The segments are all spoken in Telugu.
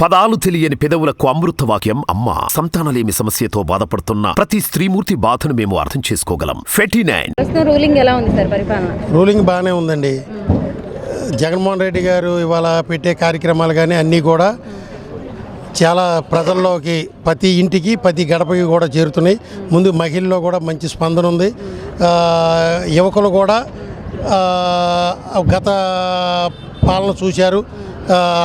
పదాలు తెలియని పెదవులకు అమృతవాక్యం అమ్మ. సంతానలేమి సమస్యతో బాధపడుతున్న ప్రతి స్త్రీమూర్తి బాధను మేము అర్థం చేసుకోగలం. 49 రూలింగ్ ఎలా ఉంది సార్? పరిపాలన రూలింగ్ బాగానే ఉందండి. జగన్మోహన్ రెడ్డి గారు ఇవాళ పెట్టే కార్యక్రమాలు కానీ అన్నీ కూడా చాలా ప్రజల్లోకి ప్రతి ఇంటికి ప్రతి గడపకి కూడా చేరుతున్నాయి. ముందు మహిళల్లో కూడా మంచి స్పందన ఉంది. యువకులు కూడా గత పాలన చూశారు,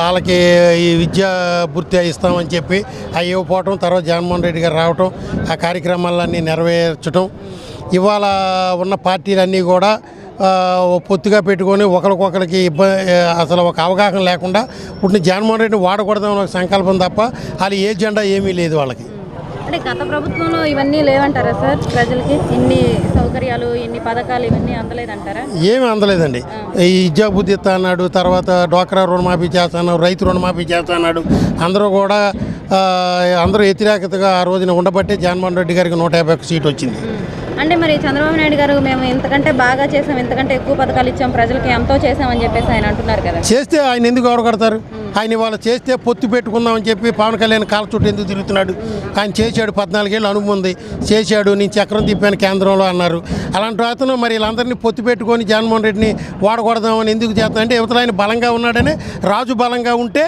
వాళ్ళకి ఈ విద్యా భృతి ఇస్తామని చెప్పి అవి ఇవ్వకపోవటం, తర్వాత జగన్మోహన్ రెడ్డి గారు రావటం, ఆ కార్యక్రమాలన్నీ నెరవేర్చడం, ఇవాళ ఉన్న పార్టీలన్నీ కూడా పొత్తుగా పెట్టుకొని ఒకరికొకరికి అసలు ఒక అవగాహన లేకుండా ఇప్పుడు జగన్మోహన్ రెడ్డిని వాడకూడదని ఒక సంకల్పం తప్ప వాళ్ళు ఏ జెండా ఏమీ లేదు వాళ్ళకి. అంటే గత ప్రభుత్వంలో ఇవన్నీ లేవంటారా సార్? ప్రజలకి ఇన్ని సౌకర్యాలు, ఇన్ని పథకాలు ఇవన్నీ అందలేదంటారా? ఏమీ అందలేదండి. ఈ విద్యా బుద్ధి ఇస్తా అన్నాడు, తర్వాత డ్వాక్రా రుణమాఫీ చేస్తాను, రైతు రుణమాఫీ చేస్తా అన్నాడు. అందరూ వ్యతిరేకతగా ఆ రోజున ఉండబట్టే జగన్మోహన్ రెడ్డి గారికి 151 సీట్ వచ్చింది. అంటే మరి చంద్రబాబు నాయుడు గారు మేము ఇంతకంటే బాగా చేసాం, ఇంతకంటే ఎక్కువ పథకాలు ఇచ్చాం, ప్రజలకి ఎంతో చేసామని చెప్పేసి ఆయన అంటున్నారు కదా. చేస్తే ఆయన ఎందుకు ఓడగడతారు? ఆయన ఇవాళ చేస్తే పొత్తు పెట్టుకుందామని చెప్పి పవన్ కళ్యాణ్ కాళ్ళ చుట్టూ ఎందుకు తిరుగుతున్నాడు? ఆయన చేశాడు, 14 ఏళ్ళు అనుభవం ఉంది, చేశాడు, నేను చక్రం తిప్పాను కేంద్రంలో అన్నారు. అలాంటి అతను మరి వీళ్ళందరినీ పొత్తు పెట్టుకొని జగన్మోహన్ రెడ్డిని వాడకూడదామని ఎందుకు చేస్తా అంటే యువతలో ఆయన బలంగా ఉన్నాడని, రాజు బలంగా ఉంటే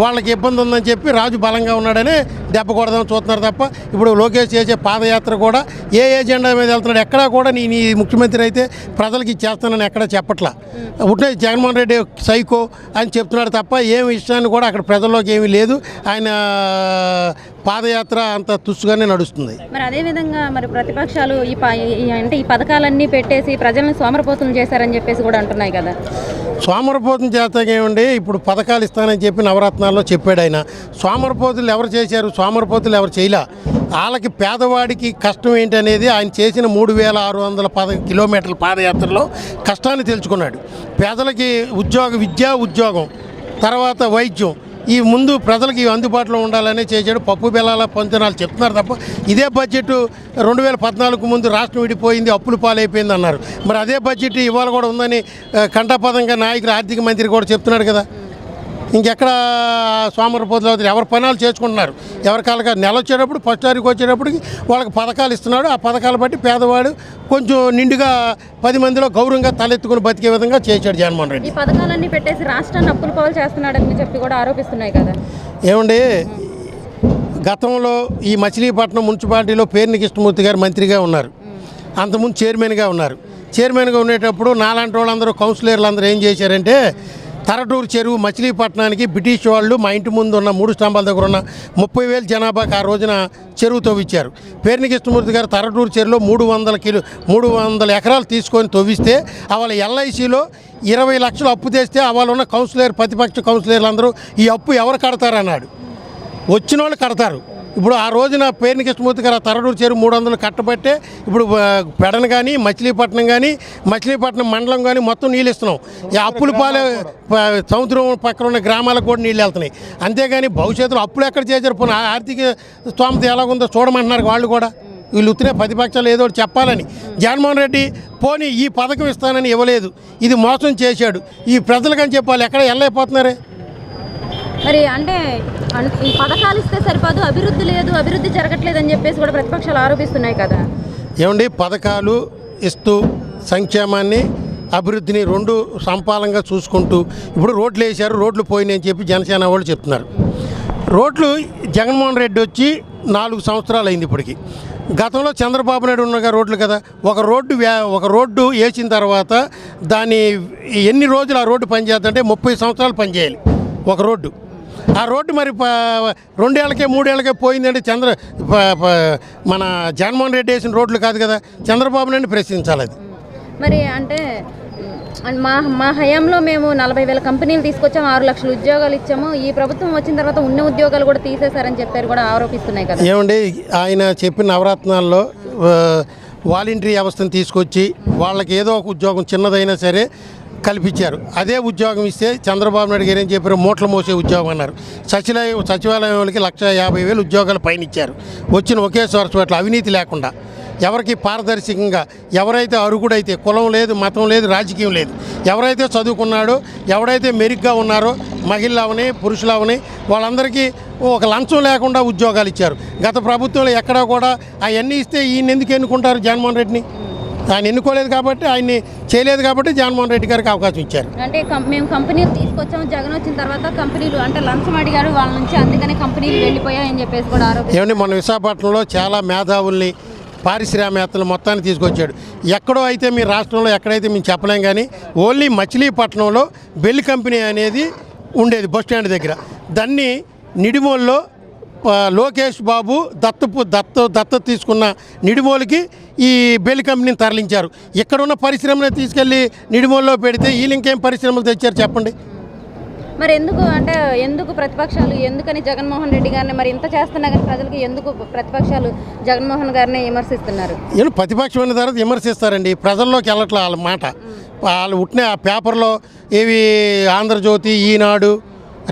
వాళ్ళకి ఇబ్బంది ఉందని చెప్పి రాజు బలంగా ఉన్నాడని దెబ్బ కొడదామని చూస్తున్నారు తప్ప ఇప్పుడు లోకేష్ చేసే పాదయాత్ర కూడా ఏ ఎజెండా మీద వెళ్తున్నాడు, ఎక్కడా కూడా నీ ముఖ్యమంత్రి అయితే ప్రజలకి ఇచ్చేస్తానని ఎక్కడా చెప్పట్లా. ఉంటే జగన్మోహన్ రెడ్డి సైకో అని చెప్తున్నాడు తప్ప ఏమి విషయాన్ని కూడా అక్కడ ప్రజల్లోకి ఏమీ లేదు. ఆయన పాదయాత్ర అంత తుస్సుగానే నడుస్తుంది. మరి అదేవిధంగా మరి ప్రతిపక్షాలు అంటే ఈ పథకాలన్నీ పెట్టేసి ప్రజలను సోమరపోతులు చేశారని చెప్పేసి కూడా అంటున్నాయి కదా. సోమరపోతం చేస్తాకేమండి, ఇప్పుడు పథకాలు ఇస్తానని చెప్పి నవరత్నాల్లో చెప్పాడు ఆయన. సోమరపోతులు ఎవరు చేశారు? సోమరపోతులు ఎవరు చేయలే. వాళ్ళకి పేదవాడికి కష్టం ఏంటి అనేది ఆయన చేసిన 3610 కిలోమీటర్ల పాదయాత్రలో కష్టాన్ని తెలుసుకున్నాడు. పేదలకి విద్యా ఉద్యోగం, తర్వాత వైద్యం, ఈ ముందు ప్రజలకి అందుబాటులో ఉండాలని చేశాడు. పప్పు బెల్లాల పంచనాలు చెప్తున్నారు తప్ప ఇదే బడ్జెట్ 2014 ముందు రాష్ట్రం విడిపోయింది, అప్పులు పాలైపోయింది అన్నారు. మరి అదే బడ్జెట్ ఇవాళ కూడా ఉందని కంఠాపదంగా నాయకులు, ఆర్థిక మంత్రి కూడా చెప్తున్నాడు కదా. ఇంకెక్కడ సోమరపోతులు అవుతారు? ఎవరి పనాలు చేసుకుంటున్నారు. ఎవరి కాళ్ళకి నెల వచ్చేటప్పుడు, ఫస్ట్ తారీఖు వచ్చేటప్పటికి వాళ్ళకి పథకాలు ఇస్తున్నాడు. ఆ పథకాలు బట్టి పేదవాడు కొంచెం నిండుగా 10 మందిలో గౌరవంగా తలెత్తుకుని బతికే విధంగా చేశాడు జగన్మోహన్ రెడ్డి. ఈ పథకాలన్నీ పెట్టేసి రాష్ట్రాన్ని అప్పులు పాలు చేస్తున్నాడని చెప్పి కూడా ఆరోపిస్తున్నాయి కదా. ఏమండి, గతంలో ఈ మచిలీపట్నం మున్సిపాలిటీలో పేర్ని కృష్ణమూర్తి గారు మంత్రిగా ఉన్నారు, అంతకుముందు చైర్మన్గా ఉన్నారు. చైర్మన్గా ఉండేటప్పుడు నాలాంటి వాళ్ళందరూ కౌన్సిలర్లు అందరూ ఏం చేశారంటే, తరటూరు చెరువు మచిలీపట్నానికి బ్రిటిష్ వాళ్ళు మా ఇంటి ముందు ఉన్న 3 స్తంభాల దగ్గర ఉన్న 30,000 జనాభాకి ఆ రోజున చెరువు తవ్వించారు. పేర్ని కృష్ణమూర్తి గారు తరటూరు చెరువులో 300 ఎకరాలు తీసుకొని తవ్విస్తే వాళ్ళ ఎల్ఐసిలో 20 లక్షలు అప్పు తెస్తే వాళ్ళ ఉన్న కౌన్సిలర్, ప్రతిపక్ష కౌన్సిలర్లు అందరూ ఈ అప్పు ఎవరు కడతారన్నాడు. వచ్చిన వాళ్ళు కడతారు. ఇప్పుడు ఆ రోజున పేర్ని కృష్ణమూర్తి గారు తరటూరు చెరువు 300 కట్టబట్టే ఇప్పుడు పెడన కానీ, మచిలీపట్నం మండలం కానీ మొత్తం నీళ్ళు ఇస్తున్నాం. ఈ అప్పుల పాలే సముద్రం పక్కన ఉన్న గ్రామాలకు కూడా నీళ్ళు వెళ్తున్నాయి. అంతేగాని భవిష్యత్తులో అప్పులు ఎక్కడ చేశారు? పోనీ ఆర్థిక స్తోమత ఎలాగుందో చూడమంటున్నారు వాళ్ళు కూడా. వీళ్ళు ఉత్తినే ప్రతిపక్షాలు ఏదో చెప్పాలని. జగన్మోహన్ రెడ్డి పోనీ ఈ పథకం ఇస్తానని ఇవ్వలేదు, ఇది మోసం చేశాడు, ఈ ప్రజలకని చెప్పాలి, ఎక్కడ వెళ్ళైపోతున్నారే. మరి అంటే ఈ పథకాలు ఇస్తే సరిపోదు, అభివృద్ధి లేదు, అభివృద్ధి జరగట్లేదు అని చెప్పేసి కూడా ప్రతిపక్షాలు ఆరోపిస్తున్నాయి కదా. ఏమండి, పథకాలు ఇస్తూ సంక్షేమాన్ని, అభివృద్ధిని రెండు సంపాలంగా చూసుకుంటూ ఇప్పుడు రోడ్లు వేశారు, రోడ్లు పోయినాయి అని చెప్పి జనసేన వాళ్ళు చెప్తున్నారు. రోడ్లు జగన్మోహన్ రెడ్డి వచ్చి 4 సంవత్సరాలు అయింది ఇప్పటికి. గతంలో చంద్రబాబు నాయుడు ఉన్న రోడ్లు కదా. ఒక రోడ్డు వేసిన తర్వాత దాన్ని ఎన్ని రోజులు ఆ రోడ్డు పనిచేద్దంటే 30 సంవత్సరాలు పనిచేయాలి ఒక రోడ్డు. ఆ రోడ్డు మరి 2 ఏళ్ళకే 3 ఏళ్ళకే పోయిందంటే మన జగన్మోహన్ రెడ్డి వేసిన రోడ్లు కాదు కదా. చంద్రబాబు నాయుడిని ప్రశ్నించాలి అది. మరి అంటే మా హయాంలో మేము 40,000 కంపెనీలు తీసుకొచ్చాము, 6 లక్షల ఉద్యోగాలు ఇచ్చాము, ఈ ప్రభుత్వం వచ్చిన తర్వాత ఉన్న ఉద్యోగాలు కూడా తీసేశారని చెప్పారు కూడా ఆరోపిస్తున్నాయి కదా. ఏమండి, ఆయన చెప్పిన నవరత్నాల్లో వాలంటరీ వ్యవస్థను తీసుకొచ్చి వాళ్ళకి ఏదో ఒక ఉద్యోగం చిన్నదైనా సరే కల్పించారు. అదే ఉద్యోగం ఇస్తే చంద్రబాబు నాయుడు గారు ఏం చెప్పారు? మూటలు మోసే ఉద్యోగం అన్నారు. సచివాలయం వాళ్ళకి 150,000 ఉద్యోగాలు పైన ఇచ్చారు. వచ్చిన ఒకే సోర్స్ అట్లా అవినీతి లేకుండా. ఎవరికి పారదర్శకంగా ఎవరైతే అరుగుడైతే కులం లేదు, మతం లేదు, రాజకీయం లేదు, ఎవరైతే చదువుకున్నాడో, ఎవరైతే మెరుగ్గా ఉన్నారో మహిళలవని పురుషులవని వాళ్ళందరికీ ఒక లంచం లేకుండా ఉద్యోగాలు ఇచ్చారు. గత ప్రభుత్వంలో ఎక్కడా కూడా అవన్నీ ఇస్తే ఈయన ఎందుకు ఎన్నుకుంటారు జగన్మోహన్ రెడ్డిని? ఆయన ఎన్నుకోలేదు కాబట్టి, ఆయన్ని చేయలేదు కాబట్టి జగన్మోహన్ రెడ్డి గారికి అవకాశం ఇచ్చారు. అంటే మేము కంపెనీలు తీసుకొచ్చాము, జగన్ వచ్చిన తర్వాత కంపెనీలు అంటే లంచం అడిగారు వాళ్ళ నుంచి, అందుకనే కంపెనీలు వెళ్ళిపోయాయని చెప్పేసి కూడా ఆరోపణ. ఏమండి, మన విశాఖపట్నంలో చాలా మేధావుల్ని పారిశ్రామికవేత్తలు మొత్తాన్ని తీసుకొచ్చాడు. ఎక్కడో అయితే మీ రాష్ట్రంలో ఎక్కడైతే మేము చెప్పలేం, కానీ ఓన్లీ మచిలీపట్నంలో బెల్ కంపెనీ అనేది ఉండేది బస్ స్టాండ్ దగ్గర. దాన్ని నిడిమోల్లో లోకేష్ బాబు దత్తత తీసుకున్న నిడిమోలుకి ఈ బెల్ కంపెనీని తరలించారు. ఇక్కడున్న పరిశ్రమను తీసుకెళ్ళి నిడిమోల్లో పెడితే వీళ్ళు ఇంకేం పరిశ్రమలు తెచ్చారు చెప్పండి? మరి ఎందుకు ప్రతిపక్షాలు ఎందుకని జగన్మోహన్ రెడ్డి గారిని మరి ఇంత చేస్తున్నా కానీ ప్రజలకు ఎందుకు ప్రతిపక్షాలు జగన్మోహన్ గారిని విమర్శిస్తున్నారు? వీళ్ళు ప్రతిపక్షమైన తర్వాత విమర్శిస్తారండి, ప్రజల్లోకి వెళ్ళట్లే వాళ్ళ మాట. వాళ్ళు ఉట్టిన ఆ పేపర్లో ఏవి ఆంధ్రజ్యోతి, ఈనాడు,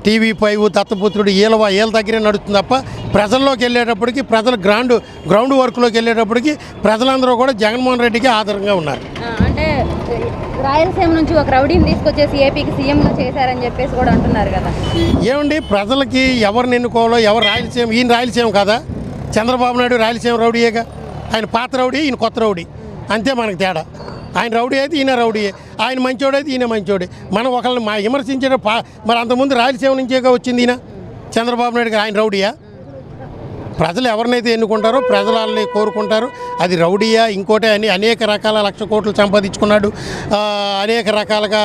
TV5, దత్తపుత్రుడు వీళ్ళ దగ్గరే నడుస్తుంది తప్ప ప్రజల్లోకి వెళ్ళేటప్పటికి ప్రజలు గ్రౌండ్ వర్క్లోకి వెళ్ళేటప్పటికి ప్రజలందరూ కూడా జగన్మోహన్ రెడ్డికి ఆధారంగా ఉన్నారు. అంటే రాయలసీమ నుంచి ఒక రౌడీని తీసుకొచ్చేసి ఏపీకి సీఎంగా చేశారని చెప్పేసి కూడా అంటున్నారు కదా. ఏమండి, ప్రజలకి ఎవరిని ఎన్నుకోవాలో ఎవరు రాయలసీమ, ఈయన రాయలసీమ కదా, చంద్రబాబు నాయుడు రాయలసీమ రౌడీయేగా. ఆయన పాత రౌడీ, ఈయన కొత్త రౌడీ, అంతే మనకు తేడా. ఆయన రౌడీ అయితే ఈయన రౌడీయే, ఆయన మంచోడు అయితే ఈయన మంచోడే. మనం ఒకళ్ళని విమర్శించే మరి అంతకుముందు రాయలసీమ నుంచేగా వచ్చింది ఈయన చంద్రబాబు నాయుడు గారు. ఆయన రౌడీయా? ప్రజలు ఎవరినైతే ఎన్నుకుంటారో ప్రజలు వాళ్ళని కోరుకుంటారు. అది రౌడీయా ఇంకోటే అని అనేక రకాల 1,00,000 కోట్లు సంపాదించుకున్నాడు. అనేక రకాలుగా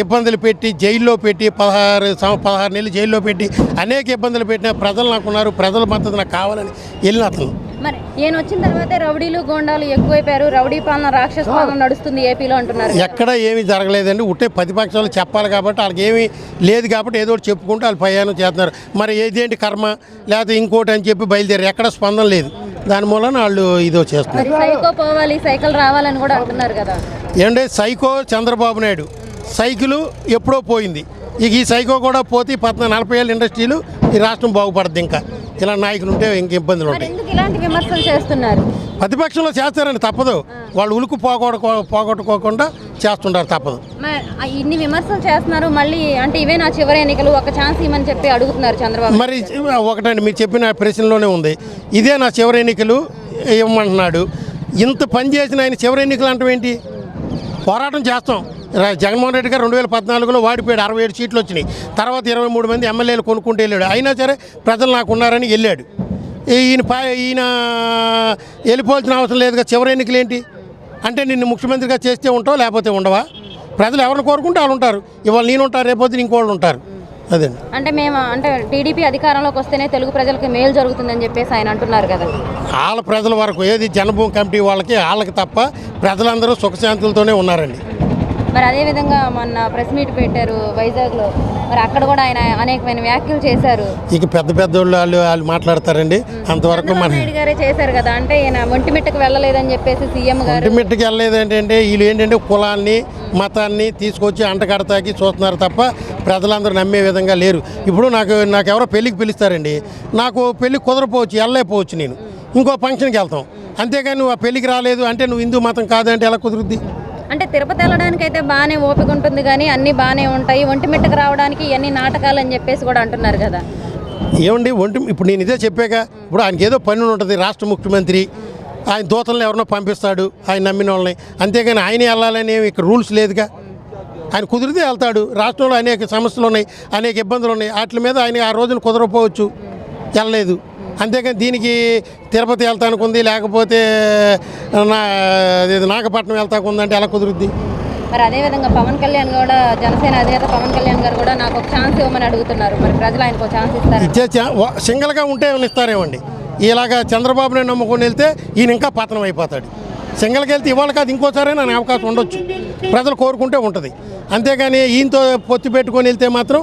ఇబ్బందులు పెట్టి జైల్లో పెట్టి 16 నెలలు జైల్లో పెట్టి అనేక ఇబ్బందులు పెట్టిన ప్రజలు నాకున్నారు, ప్రజల మద్దతు నాకు కావాలని వెళ్ళిన అతను. మరి ఈయన వచ్చిన తర్వాతే రౌడీలు గోండాలు ఎక్కువైపోయారు, రౌడీ పాలన రాక్షస పాలన నడుస్తుంది ఏపీలో అంటున్నారు. ఎక్కడ ఏమీ జరగలేదండి, ఉంటే ప్రతిపక్షాలు చెప్పాలి కాబట్టి వాళ్ళకి ఏమీ లేదు కాబట్టి ఏదో ఒకటి చెప్పుకుంటూ వాళ్ళు ప్రయాణం చేస్తున్నారు. మరి ఏదేంటి కర్మ లేకపోతే ఇంకోటి అని చెప్పి బయలుదేరి ఎక్కడ స్పందన లేదు. దాని మూలన వాళ్ళు ఇదో చేస్తున్నారు. సైకో పోవాలి, సైకిల్ రావాలని కూడా అంటున్నారు కదా. ఏంటంటే సైకో చంద్రబాబు నాయుడు, సైకిల్ ఎప్పుడో పోయింది. ఇక ఈ సైకో కూడా పోతే 40 ఏళ్ళ ఇండస్ట్రీలు ఈ రాష్ట్రం బాగుపడుద్ది. ఇంకా ఇలా నాయకులు ఉంటే ఇంక ఇబ్బందులు ఉంటాయి. ఇలాంటి విమర్శలు చేస్తున్నారు ప్రతిపక్షంలో చేస్తారండి, తప్పదు. వాళ్ళు ఉలుకు పోగొట్టుకోకుండా చేస్తుంటారు, తప్పదు. ఇన్ని విమర్శలు చేస్తున్నారు, మళ్ళీ అంటే ఇవే నా చివరి ఎన్నికలు, ఒక ఛాన్స్ ఇవ్వమని చెప్పి అడుగుతున్నారు చంద్రబాబు. మరి ఒకటండి, మీరు చెప్పిన ప్రశ్నలోనే ఉంది, ఇదే నా చివరి ఎన్నికలు ఇవ్వమంటున్నాడు. ఇంత పని చేసిన ఆయన చివరి ఎన్నికలు అంటే ఏంటి? పోరాటం చేస్తాం. జగన్మోహన్ రెడ్డి గారు 2014లో వాడిపోయాడు, 67 సీట్లు వచ్చినాయి. తర్వాత 23 మంది ఎమ్మెల్యేలు కొనుక్కుంటూ వెళ్ళాడు. అయినా సరే ప్రజలు నాకు ఉన్నారని వెళ్ళాడు. ఈయన వెళ్ళిపోవాల్సిన అవసరం లేదుగా. చివరి ఎన్నికలు ఏంటి అంటే నిన్ను ముఖ్యమంత్రిగా చేస్తే ఉంటావు, లేకపోతే ఉండవా? ప్రజలు ఎవరిని కోరుకుంటే వాళ్ళు ఉంటారు. ఇవాళ నేను ఉంటారు, రేపొద్దు ఇంకోళ్ళు ఉంటారు. అదండి. అంటే టీడీపీ అధికారంలోకి వస్తేనే తెలుగు ప్రజలకు మేలు జరుగుతుందని చెప్పేసి ఆయన అంటున్నారు కదా. వాళ్ళ ప్రజల వరకు ఏది జనభూమి కమిటీ వాళ్ళకి తప్ప ప్రజలందరూ సుఖశాంతులతోనే ఉన్నారండి. మరి అదేవిధంగా మొన్న ప్రెస్ మీట్ పెట్టారు వైజాగ్లో, మరి అక్కడ కూడా ఆయన అనేకమైన వ్యాఖ్యలు చేశారు. ఇక పెద్ద వాళ్ళు మాట్లాడతారండి. అంతవరకు మన నాయుడు గారే చేశారు కదా, అంటే ఈయన ఒంటిమిట్టకు వెళ్ళలేదని చెప్పేసి సీఎం గారు. ఒంటిమిట్టకి వెళ్ళలేదు ఏంటంటే వీళ్ళు ఏంటంటే కులాన్ని మతాన్ని తీసుకొచ్చి అంటగడతాకి చూస్తున్నారు తప్ప ప్రజలందరూ నమ్మే విధంగా లేరు. ఇప్పుడు నాకు ఎవరో పెళ్ళికి పిలుస్తారండి, నాకు పెళ్ళి కుదరపోవచ్చు, వెళ్ళలేకపోవచ్చు, నేను ఇంకో ఫంక్షన్కి వెళ్తాం. అంతేగాని నువ్వు ఆ పెళ్ళికి రాలేదు అంటే నువ్వు హిందూ మతం కాదంటే ఎలా కుదురుద్ది? అంటే తిరుపతి వెళ్ళడానికి అయితే బాగానే ఓపిక ఉంటుంది కానీ అన్నీ బాగానే ఉంటాయి, ఒంటిమిట్టకు రావడానికి ఇవన్నీ నాటకాలు అని చెప్పేసి కూడా అంటున్నారు కదా. ఏమండి ఇప్పుడు నేను ఇదే చెప్పాక, ఇప్పుడు ఆయనకి ఏదో పని ఉంటుంది, రాష్ట్ర ముఖ్యమంత్రి ఆయన దూతలను ఎవరినో పంపిస్తాడు ఆయన నమ్మిన వాళ్ళని, అంతేగాని ఆయనే వెళ్ళాలని ఇక్కడ రూల్స్ లేదుగా. ఆయన కుదిరితే వెళ్తాడు. రాష్ట్రంలో అనేక సమస్యలు ఉన్నాయి, అనేక ఇబ్బందులు ఉన్నాయి, వాటి మీద ఆయన ఆ రోజున కుదరకపోవచ్చు, వెళ్ళలేదు. అంతేకాని దీనికి తిరుపతి వెళ్తానికి ఉంది, లేకపోతే నాగపట్నం వెళ్తాకు ఉందంటే ఎలా కుదురుద్ది? మరి అదేవిధంగా పవన్ కళ్యాణ్ కూడా, జనసేన అధినేత పవన్ కళ్యాణ్ గారు కూడా నాకు ఒక ఛాన్స్ ఇవ్వమని అడుగుతున్నారు. మరి ప్రజలు ఆయనకు ఒక ఛాన్స్ ఇస్తారు? సింగిల్గా ఉంటే ఏమైనా ఇస్తారేమండి? ఇలాగా చంద్రబాబుని నమ్ముకొని వెళ్తే ఈయన ఇంకా పతనం అయిపోతాడు. సింగిల్కి వెళ్తే ఇవాళ కాదు ఇంకోసారి నాకు అవకాశం ఉండొచ్చు, ప్రజలు కోరుకుంటే ఉంటుంది. అంతేగాని ఈయనతో పొత్తు పెట్టుకొని వెళ్తే మాత్రం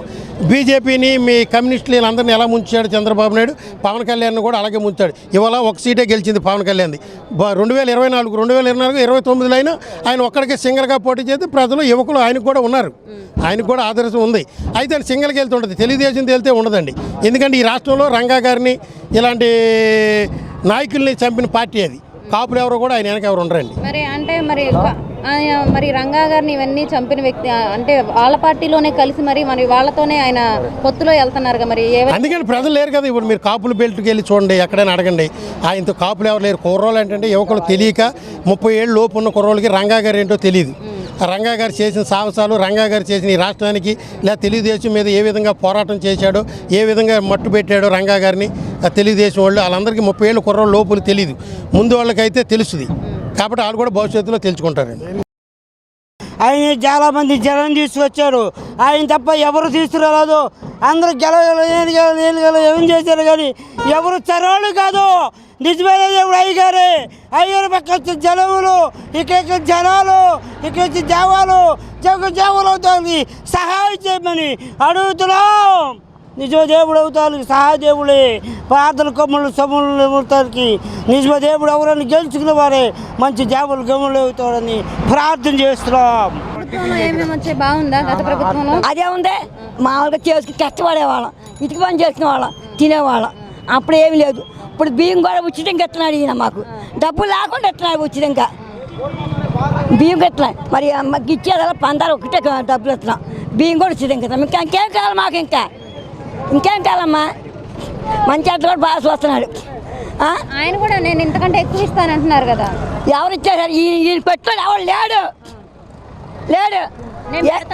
బీజేపీని మీ కమ్యూనిస్టులు వీళ్ళందరినీ ఎలా ముంచాడు చంద్రబాబు నాయుడు, పవన్ కళ్యాణ్ని కూడా అలాగే ముంచాడు. ఇవాళ ఒక సీటే గెలిచింది పవన్ కళ్యాణ్ది. 2024, 2029లో అయినా ఆయన ఒక్కడికే సింగిల్గా పోటీ చేస్తే ప్రజలు యువకులు ఆయనకు కూడా ఉన్నారు, ఆయనకు కూడా ఆదర్శం ఉంది. అయితే ఆయన సింగిల్కి వెళ్తూ ఉంటుంది, తెలుగుదేశం వెళ్తే ఉండదండి. ఎందుకంటే ఈ రాష్ట్రంలో రంగా గారిని ఇలాంటి నాయకుల్ని చంపిన పార్టీ అది. కాపులు ఎవరు కూడా ఆయన వెనక ఎవరు ఉండరండి. మరి అంటే మరి రంగా గారిని ఇవన్నీ చంపిన వ్యక్తి అంటే వాళ్ళ పార్టీలోనే కలిసి మరి వాళ్ళతోనే ఆయన పొత్తులో వెళ్తున్నారు మరి అందుకని ప్రజలు లేరు కదా. ఇప్పుడు మీరు కాపులు బెల్ట్కి వెళ్ళి చూడండి, ఎక్కడైనా అడగండి, ఆయనతో కాపులు ఎవరు లేరు. కుర్రోళ్ళు ఏంటంటే యువకులు తెలియక 30 ఏళ్ళు లోపు ఉన్న కుర్రోళ్ళకి రంగా గారు ఏంటో తెలియదు. రంగా గారు చేసిన సాహసాలు, రంగా గారు చేసిన ఈ రాష్ట్రానికి లేదా తెలుగుదేశం మీద ఏ విధంగా పోరాటం చేశాడో, ఏ విధంగా మట్టు పెట్టాడో రంగా గారిని తెలుగుదేశం వాళ్ళు, వాళ్ళందరికీ 30 ఏళ్ళు కుర్రోళ్ళు లోపులు తెలియదు. ముందు వాళ్ళకైతే తెలుస్తుంది. కాబట్టి వాళ్ళు కూడా భవిష్యత్తులో తెలుసుకుంటారండి. ఆయన చాలామంది జనం తీసుకొచ్చారు, ఆయన తప్ప ఎవరు తీసుకురాలేదు. అందరూ గెలవగల ఏం చేశారు కానీ ఎవరు చరవాళ్ళు కాదు. నిజమైన దేవుడు అయ్యగారు పక్క వచ్చే జనములు, ఇక్కడ జనాలు, ఇక్కడ వచ్చే జావాలు అవుతానికి సహాయం చేయమని అడుగుతున్నాం. నిజమ దేవుడు అవుతానికి సహాయ దేవుడే, ప్రార్థన కొమ్మలు సొమ్ములు అవుతానికి నిజమ దేవుడు ఎవరని గెలుచుకున్న వారే మంచి జాబులు గమ్ములు అవుతాడని ప్రార్థన చేస్తున్నాం. బాగుందా గత ప్రభుత్వంలో? అదే ఉంది. మామూలుగా చేసుకుని కష్టపడేవాళ్ళం, ఇటుక పని చేసుకునే వాళ్ళం, తినేవాళ్ళం. అప్పుడు ఏమి లేదు. ఇప్పుడు బియ్యం కూడా ఉచితంగా ఎత్తున్నాడు ఈయన. మాకు డబ్బులు లేకుండా ఎత్తున్నాడు ఉచితంగా బియ్యం ఎత్తున్నాయి. మరి మాకు ఇచ్చేదల్లా పందాలు ఒకటే డబ్బులు ఎత్తున్నాం, బియ్యం కూడా ఉచితంగా ఎత్తున్నాం. ఇంకా ఇంకేం కావాలి మాకు? ఇంకేం కావాలమ్మా? మంచి అట్లా కూడా బాగా చూస్తున్నాడు. ఆయన కూడా నేను ఇంతకంటే ఎక్కువ ఇస్తానంటున్నారు కదా. ఎవరు ఇచ్చారు? ఈయన పెట్టుకోండి, ఎవరు లేడు.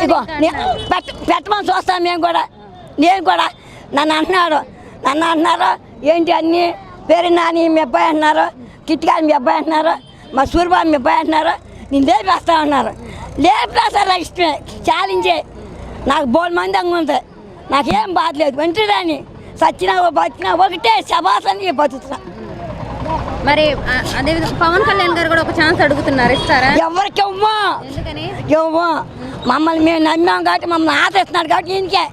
ఇగో పెట్టమని చూస్తాను మేము కూడా. నేను కూడా నన్ను అంటున్నారు ఏంటి అన్నీ పేరు నాని మీ అబ్బాయి అంటున్నారు, కిట్టిగా మీ అబ్బాయి అంటున్నారు, మా సూర్యబాబు మీ అబ్బాయి అంటున్నారు. నేను లేపేస్తా అన్నారు. లేపేస్తారా ఇష్టమే, ఛాలెంజే. నాకు బోల్ మంది అంగుంది, నాకేం బాధ లేదు. వెంటనే సచ్చినా బతికినా ఒకటే శబాసని బతుకుతున్నా. మరి అదేవిధంగా పవన్ కళ్యాణ్ గారు కూడా ఒక ఛాన్స్ అడుగుతున్నారు, ఇస్తారా? ఎవరికి ఇవ్వమో. మమ్మల్ని మేము నమ్మాం కాబట్టి, మమ్మల్ని ఆదరిస్తున్నాడు కాబట్టి ఈయనకే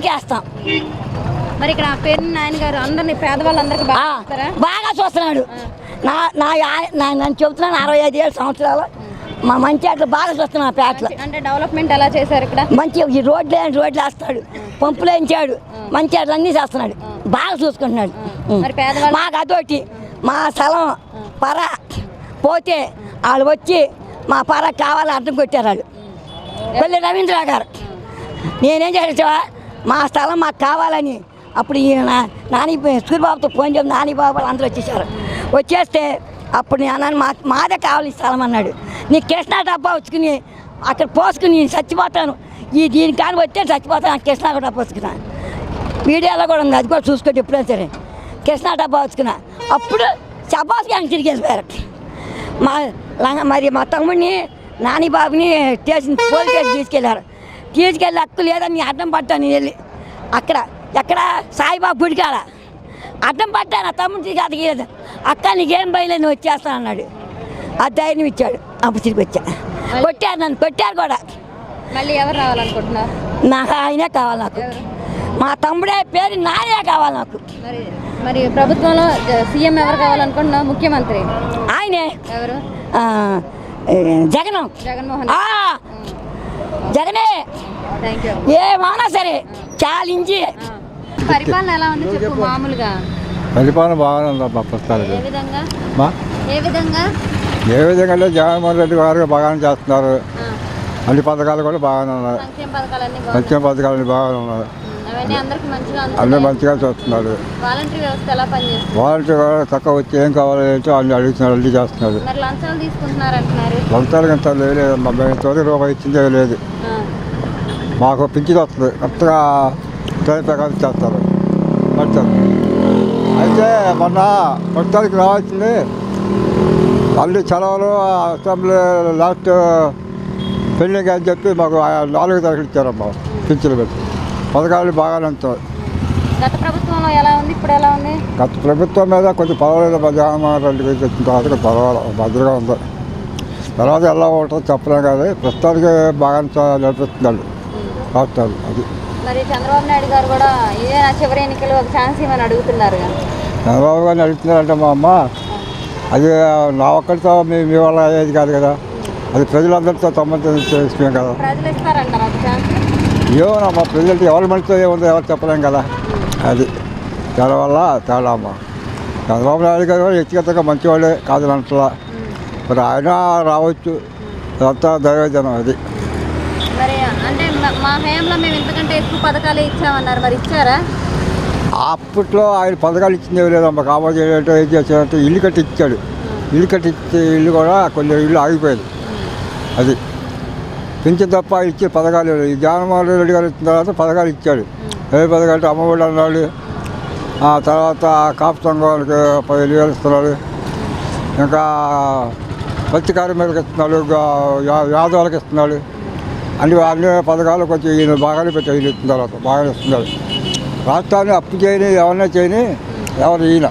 వేస్తాం. మరి ఇక్కడ పేరు నాయన గారు అందరినీ పేదవాళ్ళందరికీ బాగా చూస్తున్నాడు. నన్ను చెబుతున్నాను 65 సంవత్సరాలు మా మంచి అట్లా బాగా చూస్తున్నాను. పేటలో అంటే డెవలప్మెంట్ ఎలా చేశారు ఇక్కడ? మంచి ఈ రోడ్లు వేస్తాడు, పంపులు వేయించాడు, మంచి అట్లా అన్నీ చేస్తున్నాడు, బాగా చూసుకుంటున్నాడు. మాకు అదొకటి, మా స్థలం పర పోతే వాళ్ళు వచ్చి మా పర కావాలని అర్థం కొట్టారు వాళ్ళు. పెళ్ళి రవీంద్ర గారు నేనేం చేసావా, మా స్థలం మాకు కావాలని అప్పుడు ఈయన సూర్యబాబుతో ఫోన్ చేసి నానిబాబు అందరూ వచ్చేస్తే అప్పుడు నేను మాదే కావాలి ఈ స్థలం అన్నాడు. నీ కృష్ణా డబ్బా వచ్చుకుని అక్కడ పోసుకుని చచ్చిపోతాను, దీని కానీ వచ్చే చచ్చిపోతాను. కృష్ణా డబ్బా వచ్చుకున్నా, మీడియాలో కూడా ఉంది, అది కూడా చూసుకోండి ఎప్పుడైనా సరే. కృష్ణా డబ్బా వచ్చుకున్నా అప్పుడు చబాస్కి ఆయన తిరిగి వెళ్ళిపోయారు. మరి మా తమ్ముడిని నానిబాబుని పోలీస్ స్టేషన్ తీసుకెళ్ళి హక్కు లేదని అడ్డం పట్టాను. నేను వెళ్ళి ఎక్కడ సాయిబాబు గుడికాడ అడ్డం పట్టాను. ఆ తమ్ముడు తిరిగి అదిగలేదు. అక్క నీకేం బయలేదు, నువ్వు వచ్చేస్తాను అన్నాడు. ఆ ధైర్యం ఇచ్చాడు. అప్పుడు తిరిగి వచ్చా. నన్ను కొట్టారు కూడా. మళ్ళీ ఎవరు రావాలనుకుంటున్నారు? నాకు ఆయనే కావాలి. నాకు మా తమ్ముడే పేరు నానే కావాలి నాకు. మరి ప్రభుత్వంలో సీఎం ఎవరు కావాలనుకుంటున్నావు? ముఖ్యమంత్రి ఆయనే. ఎవరు? జగన్మోహన్. జగనే ఏమన్నా సరే ఛాలెంజ్. పరిపాలన ఎలా ఉంది చెప్పు మామూలుగా? పరిపాలన బాగానే ఉందమ్మా ప్రస్తుతానికి. ఏ విధంగా అంటే జగన్మోహన్ రెడ్డి గారు బాగానే చేస్తున్నారు. అన్ని పథకాలు కూడా బాగానే ఉన్నాయి. సంక్షేమ పథకాలన్నీ బాగానే ఉన్నాయి. అన్నీ మంచిగా చూస్తున్నాడు. వాలంటీర్ కూడా తక్కువ వచ్చి ఏం కావాలో ఏంటో అన్ని అడుగుతున్నాడు, అన్ని చేస్తున్నాడు. లంచాలు ఎంత లేదమ్మా, మేము తొలి రూపాయి ఇచ్చిందే లేదు. మాకు పింఛన్ వస్తుంది, కొత్తగా ప్రకారం చేస్తారు. అయితే మొన్న ప్రస్తుతానికి రావాల్సింది అన్ని చలవలు అసెంబ్లీ లాస్ట్ పెళ్ళింగ్ అని చెప్పి మాకు 4 తారీఖులు ఇచ్చారమ్మా పింఛన్లు పెట్టి. పథకాలు బాగానే ఉంటాయి. గత ప్రభుత్వంలో ఎలా ఉంది, ఇప్పుడు ఎలా ఉంది? గత ప్రభుత్వం మీద కొంచెం పర్వాలేదు. జగన్మోహన్ రెడ్డి వచ్చిన తర్వాత పర్వాలేదు, భద్రగా ఉంది. తర్వాత ఎలా ఉంటుందో చెప్పలేం కదా. ప్రస్తుతానికి బాగానే నడిపిస్తున్నాడు రాష్ట్రాలు. అది మరి చంద్రబాబు నాయుడు గారు కూడా ఇదే నా చివరి ఎన్నికలు ఒక ఛాన్స్ ఇవ్వని అడుగుతున్నారు. చంద్రబాబు గారిని అడుగుతున్నారంటే మా అమ్మ, అది నా ఒక్కరితో మీ వల్ల అయ్యేది కాదు కదా, అది ప్రజలందరితో సంబంధించిన కదా. ఏమో మా ప్రజలకి ఎవరి మనిషితో ఏముందో ఎవరు చెప్పలేం కదా. అది దానివల్ల తేడా అమ్మ. చంద్రబాబు నాయుడు గారు కూడా వ్యక్తిగతంగా మంచివాళ్ళే కాదని అంటలా. మరి ఆయన రావచ్చు, అంతా దైవజనం అది. మరి అంటే మా హయాంలో మేము ఇంతకంటే ఎక్కువ పథకాలు ఇచ్చామన్నారు, మరి ఇచ్చారా? అప్పట్లో ఆయన పథకాలు ఇచ్చిందే లేదమ్మా. కాబట్టి ఏంటంటే ఏం చేశాడంటే ఇల్లు కట్టి ఇచ్చాడు. ఇల్లు కట్టించే ఇల్లు కూడా కొన్ని ఇల్లు ఆగిపోయింది. అది పెంచిన తప్ప ఇచ్చే పథకాలు లేవు. ఈ జగన్మోహన్ రెడ్డి గారు ఇచ్చిన తర్వాత పథకాలు ఇచ్చాడు. ఏ పథకాలు అంటే అమ్మఒడి అన్నాడు, తర్వాత కాపు సంఘానికి 10,000 ఇస్తున్నాడు, ఇంకా పత్తి కార్మికులకు ఇస్తున్నాడు, యాదవులకు ఇస్తున్నాడు. అన్ని పథకాలు కొంచెం ఈయన బాగానే పెట్టాడు. ఈయన ఇచ్చిన తర్వాత బాగానే ఇస్తున్నాడు. రాష్ట్రాన్ని అప్పు చేయని ఎవరైనా చేయని ఎవరు ఈయన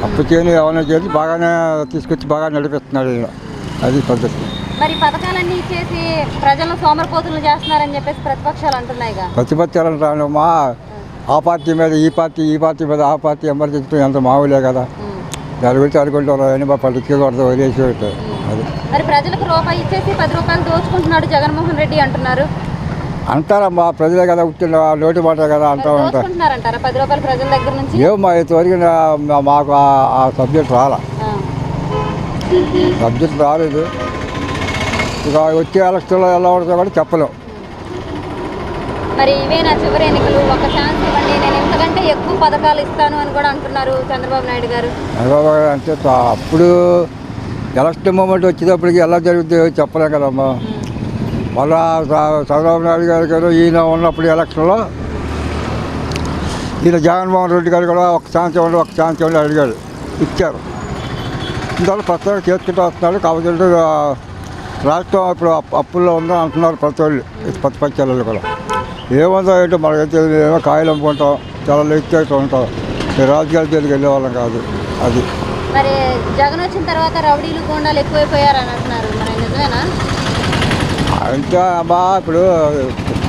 అప్పు చేయని ఎవరైనా చేయని బాగానే తీసుకొచ్చి బాగా నడిపిస్తున్నాడు ఈయన. అది పద్ధతి. మరి పథకాలన్నీ ఇచ్చేసి ప్రజలను సోమరిపోతులు చేస్తున్నారని చెప్పేసి ప్రతిపక్షాలు అంటున్నాయిగా. ప్రతిపక్షాలు అంటానమ్మా, ఆ పార్టీ మీద ఈ పార్టీ, ఈ పార్టీ మీద ఆ పార్టీ ఎమర్జెన్సీ ఎంత మామూలే కదా. దాని గురించి అనుకుంటారు అని మా పట్టించుకోకూడదు, వదిలేసి ఉంటారు. అది మరి ప్రజలకు రూపాయి ఇచ్చేసి 10 రూపాయలు దోచుకుంటున్నాడు జగన్మోహన్ రెడ్డి అంటున్నారు. అంటారమ్మా, ప్రజలే కదా పుట్టిన నోటి మాట కదా అంటూ ఉంటారు. దోచుకుంటున్నారంటారా 10 రూపాయలు ప్రజల దగ్గర నుంచి? ఏమో ఇంతవరకు మాకు ఆ సబ్జెక్ట్ రాలా, సబ్జెక్ట్ రాలేదు. ఇక వచ్చే ఎలక్షన్లో ఎలా ఉంటుందో కూడా చెప్పలేం. మరి ఇవే నా చివరి ఎన్నికలు, ఒక ఛాన్స్ ఇవ్వండి, నేను ఇంతకంటే ఎక్కువ పథకాలు ఇస్తాను అని కూడా అంటున్నారు చంద్రబాబు నాయుడు గారు. చంద్రబాబు గారు అంటే అప్పుడు ఎలక్షన్ మూమెంట్ వచ్చేటప్పటికి ఎలా జరుగుతుందో చెప్పలేం కదమ్మా. మళ్ళా చంద్రబాబు నాయుడు గారు ఈయన ఉన్నప్పుడు ఎలక్షన్లో ఈయన జగన్మోహన్ రెడ్డి గారు కూడా ఒక ఛాన్స్ ఇవ్వండి అడిగాడు, ఇచ్చారు. ఇందువల్ల ప్రస్తుతం చేసుకుంటూ వస్తున్నారు. కాబట్టి రాష్ట్రం ఇప్పుడు అప్పుల్లో ఉందని అంటున్నారు ప్రతి వాళ్ళు, ప్రతిపక్షాలలో కూడా. ఏముందో ఏంటో మనకైతే ఏమో కాయలు అమ్ముకుంటాం, చాలా లెక్కేస్తూ ఉంటాం. రాజకీయాల దగ్గరికి వెళ్ళే వాళ్ళం కాదు. అది మరి జగన్ వచ్చిన తర్వాత రౌడీలు గోండాలు ఎక్కువైపోయారని అంటున్నారు, మరి నిజమేనా? అంటే అమ్మా ఇప్పుడు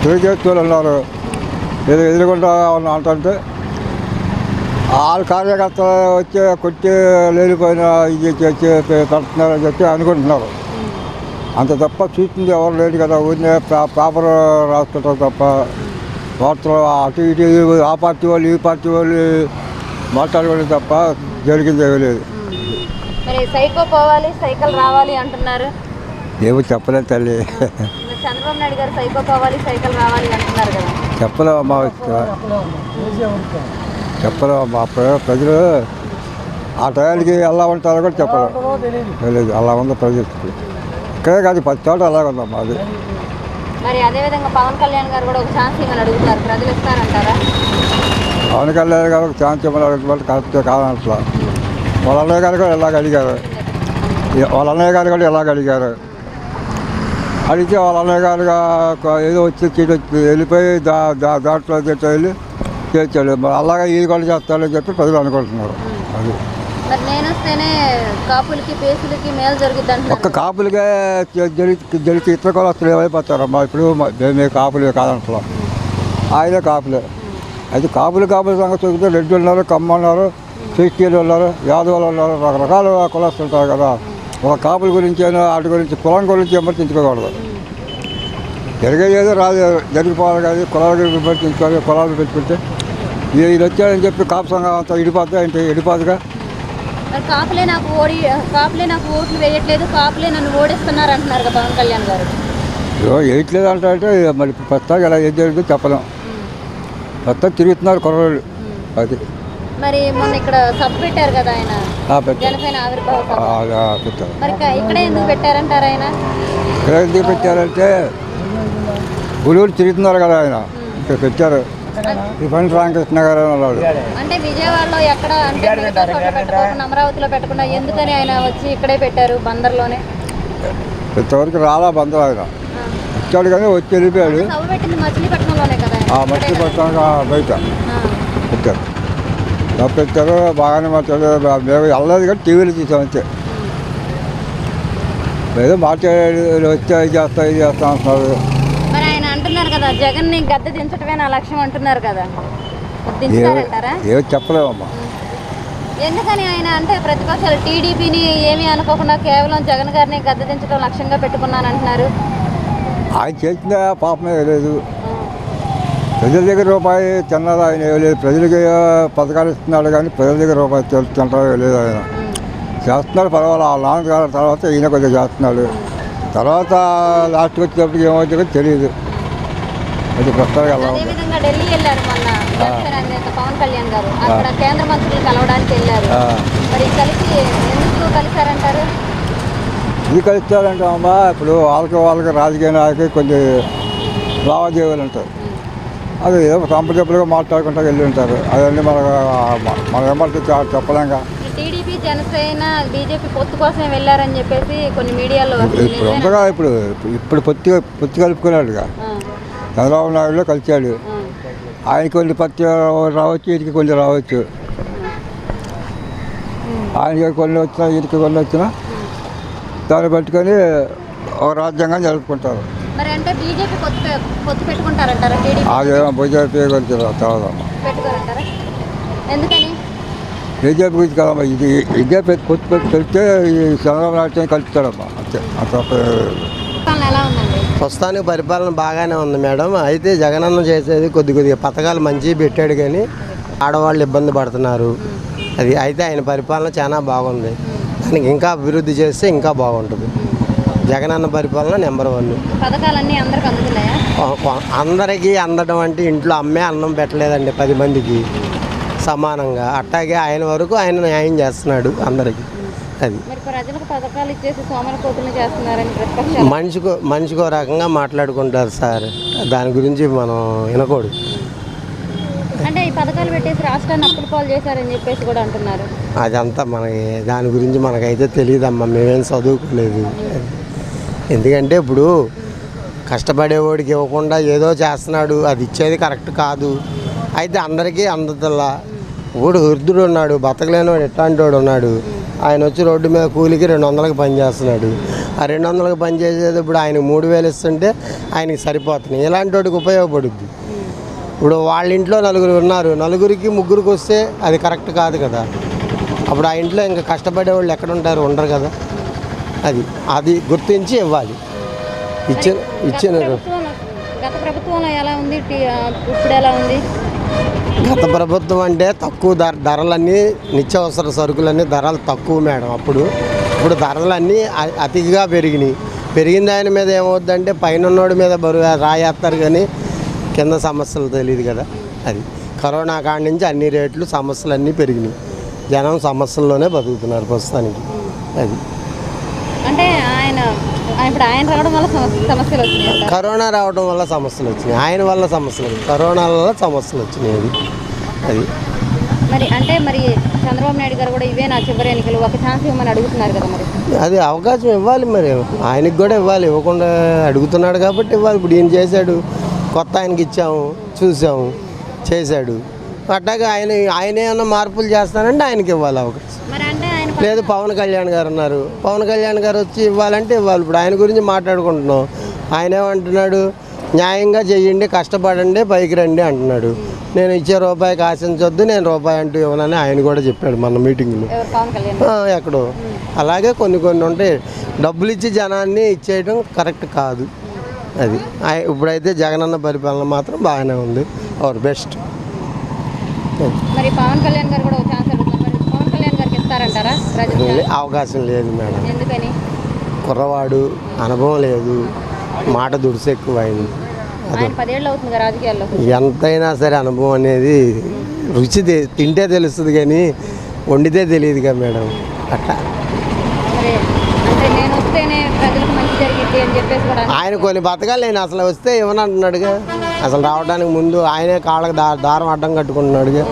తెలుగుదేశం ఉన్నారు, ఏదో ఎదురుకుండా అంటే వాళ్ళ కార్యకర్తలు వచ్చి కొట్టి లేనిపోయిన ఇది చేసి పెడుతున్నారని చెప్పి అనుకుంటున్నారు. అంత తప్ప చూస్తుంది ఎవరు లేదు కదా. ఊరినే పేపర్ రాసుకుంటారు తప్ప వార్తలు అటు ఇటు ఆ పార్టీ వాళ్ళు ఈ పార్టీ వాళ్ళు మాట్లాడుకోవడం తప్ప జరిగింది ఏమీ లేదు. మరి సైకో పోవాలి సైకిల్ రావాలి అంటున్నారు. ఏమో చెప్పలేదు తల్లి. చంద్రబాబు నాయుడు గారు సైకో పోవాలి సైకిల్ రావాలి అంటున్నారు కదా. చెప్పలేమమ్మా, చెప్పలేమమ్మా. ప్రజలు ఆ టయానికి ఎలా ఉంటారో కూడా చెప్పలేదు. అలా ఉంది పరిస్థితి. ఇక్కడే కాదు, 10 చోట్ల అలాగే ఉందమ్మా. అది మరి అదేవిధంగా పవన్ కళ్యాణ్ గారు కూడా ఒక ఛాన్స్ ఇవ్వని అడుగుతారు, ప్రజలు ఇస్తారంటారా? పవన్ కళ్యాణ్ గారు ఒక ఛాన్స్ ఇవ్వని అడుగుతుంటే కరెక్టే కాదనట్లా. వాళ్ళ అన్నయ్య గారు కూడా ఇలాగ అడిగారు. అడిగితే వాళ్ళ అన్నయ్య గారుగా ఏదో వచ్చి చీటి వచ్చి వెళ్ళిపోయి దాంట్లో వెళ్ళి చేర్చాడు. మరి అలాగే ఇది కూడా చేస్తారని చెప్పి ప్రజలు అనుకుంటున్నారు. అది మరి నేను వస్తేనే కాపులకి పేసులకి మేలు జరుగుద్ది అంటున్నారు. ఒక్క కాపులకే జరిగితే ఇతర కులస్తులు ఏమైపోతారమ్మా. ఇప్పుడు మేము కాపులే కాదంటలా, ఆయనే కాపులే. అయితే కాపులు సంగతి చూస్తే రెడ్డి ఉన్నారు, కమ్మ ఉన్నారు, క్రిస్టియన్లు ఉన్నారు, యాదవులు ఉన్నారు, రకరకాల కులస్తులు ఉంటారు కదా. ఒక కాపుల గురించి వాటి గురించి కులం గురించి విమర్శించుకోకూడదు. జరిగేది రాదు, జరిగిపోవాలి కానీ కులాల గురించి విమర్శించుకోవాలి. కులాలు పెట్టుకుంటే వీళ్ళు వచ్చాడని చెప్పి కాపు సంఘం అంతా ఇడిపోదుగా. మరి కాపులే నాకు ఓట్లు వేయట్లేదు, కాపులే నన్ను ఓడిస్తున్నారు అంటున్నారు కదా పవన్ కళ్యాణ్ గారు. వేయట్లేదు అంటే మరి ప్రస్తుతానికి ఎలా ఏం జరుగుతుందో చెప్పలేం. ప్రస్తుతం తిరుగుతున్నారు కుర్రోళ్ళు. అది మరి మొన్న ఇక్కడ సభ పెట్టారు కదా ఆయన, జనసేన ఆవిర్భావ సభ. పెట్టారు. మరి ఇక్కడ ఎందుకు పెట్టారంటారు ఆయన? ఇక్కడ ఎందుకు పెట్టారంటే గురువులు తిరుగుతున్నారు కదా ఆయన, ఇక్కడ పెట్టారు. రిఫండ్ రామకృష్ణ గారు అన్నాడు. అంటే విజయవాడలో ఎక్కడ అంటే మిగతా చోట్ల పెట్టకుండా అమరావతిలో పెట్టకుండా ఎందుకని ఆయన వచ్చి ఇక్కడే పెట్టారు బందర్లోనే? ఇంతవరకు రాలా బందర్ ఆయన వచ్చాడు కానీ వచ్చి వెళ్ళిపోయాడు. సభ పెట్టింది మచిలీపట్నంలోనే కదా. మచిలీపట్నం బయట పెట్టారు. బాగానే మాట్లాడారు. మేము వెళ్ళలేదు కానీ టీవీలో చూసాం అంతే. ఏదో మాట్లాడి వచ్చి ఇది చేస్తా అంటున్నారు. మరి ఆయన అంటున్నారు కదా జగన్ని గద్దె దించటమే నా లక్ష్యం అంటున్నారు కదా, దించుతారంటారా? ఏమో చెప్పలేమమ్మా. ఎందుకని ఆయన అంటే ప్రతిపక్షాలు టీడీపీని ఏమీ అనుకోకుండా కేవలం జగన్ గారిని గద్దె దించడం లక్ష్యంగా పెట్టుకున్నాను అంటున్నారు. ఆయన చేసిన పాపమే లేదు. ప్రజల దగ్గర రూపాయి తిన్నదా ఆయన లేదు. ప్రజలకి పథకాలు ఇస్తున్నాడు కానీ ప్రజల దగ్గర రూపాయి తింటారో లేదు ఆయన. చేస్తున్నాడు పర్వాలేదు. ఆ నాన్నగారు తర్వాత ఈయన కొద్దిగా చేస్తున్నాడు. తర్వాత లాస్ట్కి వచ్చేటప్పటికి ఏమవుతుందో తెలియదు. అది ప్రస్తుతానికి ఎలా ఉంది. అదేవిధంగా ఢిల్లీ వెళ్ళారు మొన్న జనసేన అధినేత పవన్ కళ్యాణ్ గారు. అక్కడ కేంద్ర మంత్రులు కలవడానికి వెళ్ళారు. మరి కలిసి ఎందుకు కలిశారంటారు? ఇది కలుస్తారంటే అమ్మా ఇప్పుడు వాళ్ళకి రాజకీయ నాయకులు కొన్ని లావాదేవీలు ఉంటాయి. అది ఏదో సంపదప్పులుగా మాట్లాడుకుంటూ వెళ్ళి ఉంటారు. అవన్నీ మనం ఏమంటే చెప్పలేంగా. టీడీపీ జనసేన బీజేపీ పొత్తు కోసం వెళ్ళారని చెప్పేసి కొన్ని మీడియాలో ఇప్పుడు ఉండగా ఇప్పుడు పొత్తి కలుపుకున్నాడుగా. చంద్రబాబు నాయుడులో కలిశాడు. ఆయన కొన్ని పత్తి రావచ్చు, వీటికి కొన్ని రావచ్చు. ఆయనకి కొన్ని వచ్చినా వీటికి కొన్ని వచ్చినా దాన్ని పట్టుకొని ఒక రాజ్యాంగం జరుపుకుంటారు. మరి అంటే బీజేపీ పొత్తు పెట్టుకుంటారంటారా? అదేమో బీజేపీ గురించి తర్వాత పెట్టుకోరంటారా? ఎందుకని? బీజేపీ గురించి కదమ్మా. ఇదే పొత్తు కలిస్తే ఈ చంద్రబాబు నాయుడు కలుపుతాడమ్మా. అంతే. ఎలా ఉందండి? ప్రస్తుతానికి పరిపాలన బాగానే ఉంది మేడం. అయితే జగనన్న చేసేది కొద్దిగా పథకాలు మంచిగా పెట్టాడు కానీ ఆడవాళ్ళు ఇబ్బంది పడుతున్నారు. అది అయితే ఆయన పరిపాలన చాలా బాగుంది. దానికి ఇంకా అభివృద్ధి చేస్తే ఇంకా బాగుంటుంది. జగనన్న పరిపాలన నెంబర్ 1. పథకాలన్నీ అందరికి అందుతున్నాయా? అందరికీ అందడం అంటే ఇంట్లో అమ్మే అన్నం పెట్టలేదండి 10 మందికి సమానంగా. అట్టాగే ఆయన వరకు ఆయన న్యాయం చేస్తున్నాడు అందరికీ. అది మరి ప్రజలకు పథకాలు ఇచ్చేసి సోమరపోతులు చేస్తున్నారని ప్రతిపక్షాలు మనిషికో రకంగా మాట్లాడుకుంటారు సార్. దాని గురించి మనం వినకూడదు. అంటే ఈ పథకాలు పెట్టేసి రాష్ట్రాన్ని అప్పుల పాలు చేశారని చెప్పేసి కూడా అంటున్నారు. అదంతా మనకి దాని గురించి మనకైతే తెలియదమ్మా. మేమేం చదువుకోలేదు. ఎందుకంటే ఇప్పుడు కష్టపడేవాడికి ఇవ్వకుండా ఏదో చేస్తున్నాడు. అది ఇచ్చేది కరెక్ట్ కాదు. అయితే అందరికీ అందతల్లా వాడు వృద్ధుడు ఉన్నాడు, బతకలేనివాడు ఎట్లాంటి వాడు ఉన్నాడు. ఆయన వచ్చి రోడ్డు మీద కూలికి 200కి పని చేస్తున్నాడు. ఆ 200కి పని చేసేది ఇప్పుడు ఆయన 3000 ఇస్తుంటే ఆయనకి సరిపోతున్నాయి. ఇలాంటి వాడికి ఉపయోగపడుద్ది. ఇప్పుడు వాళ్ళ ఇంట్లో 4 ఉన్నారు, 4కి 3కి వస్తే అది కరెక్ట్ కాదు కదా. అప్పుడు ఆ ఇంట్లో ఇంకా కష్టపడే వాళ్ళు ఎక్కడ ఉంటారు? ఉండరు కదా. అది గుర్తించి ఇవ్వాలి. ఇచ్చిన గత ప్రభుత్వంలో ఎలా ఉంది, ఇప్పుడు ఎలా ఉంది? గత ప్రభుత్వం అంటే తక్కువ ధరలన్నీ నిత్యావసర సరుకులన్నీ ధరలు తక్కువ మేడం. ఇప్పుడు ధరలన్నీ అతిగా పెరిగిన దాని మీద ఏమవుద్దంటే పైన ఉన్నోడి మీద బరువు రాయేస్తారు కానీ కింద సమస్యలు తెలియదు కదా. అది కరోనా కాడి నుంచి అన్ని రేట్లు సమస్యలు అన్నీ పెరిగినాయి. జనం సమస్యల్లోనే బతుకుతున్నారు ప్రస్తుతానికి. అది అంటే ఇప్పుడు ఆయన రావడం వల్ల సమస్యలు వచ్చినాయి. కరోనా రావడం వల్ల సమస్యలు వచ్చినాయి. ఆయన వల్ల సమస్యలు, కరోనా వల్ల సమస్యలు వచ్చినాయి. అది మరి చంద్రబాబు నాయుడు గారు కూడా ఇవే నా చివరి ఎన్నికలు, ఒక ఛాన్స్ ఇవ్వమని అడుగుతున్నారు కదా. మరి అది అవకాశం ఇవ్వాలి. మరి ఆయనకి కూడా ఇవ్వాలి. ఇవ్వకుండా అడుగుతున్నాడు కాబట్టి ఇవ్వాలి. ఇప్పుడు ఈయన చేశాడు, కొత్త ఆయనకి ఇచ్చాము, చూసాము, చేశాడు. అట్లాగే ఆయన ఏమన్నా మార్పులు చేస్తానంటే ఆయనకి ఇవ్వాలి అవకాశం. లేదు పవన్ కళ్యాణ్ గారు ఉన్నారు, పవన్ కళ్యాణ్ గారు వచ్చి ఇవ్వాలంటే ఇవ్వాలి. ఇప్పుడు ఆయన గురించి మాట్లాడుకుంటున్నాం. ఆయన ఏమంటున్నాడు? న్యాయంగా చెయ్యండి, కష్టపడండి, పైకి రండి అంటున్నాడు. నేను ఇచ్చే రూపాయికి ఆశించొద్దు, నేను రూపాయి అంటూ ఇవ్వనని ఆయన కూడా చెప్పాడు మన మీటింగ్లో. ఎక్కడో అలాగే కొన్ని ఉంటాయి. డబ్బులు ఇచ్చి జనాన్ని ఇచ్చేయడం కరెక్ట్ కాదు. అది ఇప్పుడైతే జగనన్న పరిపాలన మాత్రం బాగానే ఉంది. Our best. మరి పవన్ కళ్యాణ్ గారు కూడా ఛాన్స్ అడుగుతున్నారు. పవన్ కళ్యాణ్ గారికి ఇస్తారంటారా? అవకాశం లేదు మేడం. ఎందుకని? కుర్రవాడు, అనుభవం లేదు, మాట దుడుసు ఎక్కువైంది. ఆయన 10 ఏళ్ళు అవుతుంది రాజకీయాల్లో. ఎంతైనా సరే అనుభవం అనేది రుచి తింటే తెలుస్తుంది కానీ వండితే తెలియదుగా మేడం. అట్లా అంటే నేను వస్తేనే ప్రజలకు మంచి జరిగింది అని చెప్పేసి కూడా ఆయన కొన్ని పథకాలు నేను అసలు వస్తే ఇవ్వనంటున్నాడుగా. అసలు రావడానికి ముందు ఆయనే కాళ్ళకి దారం అడ్డం కట్టుకుంటున్నాడుగా.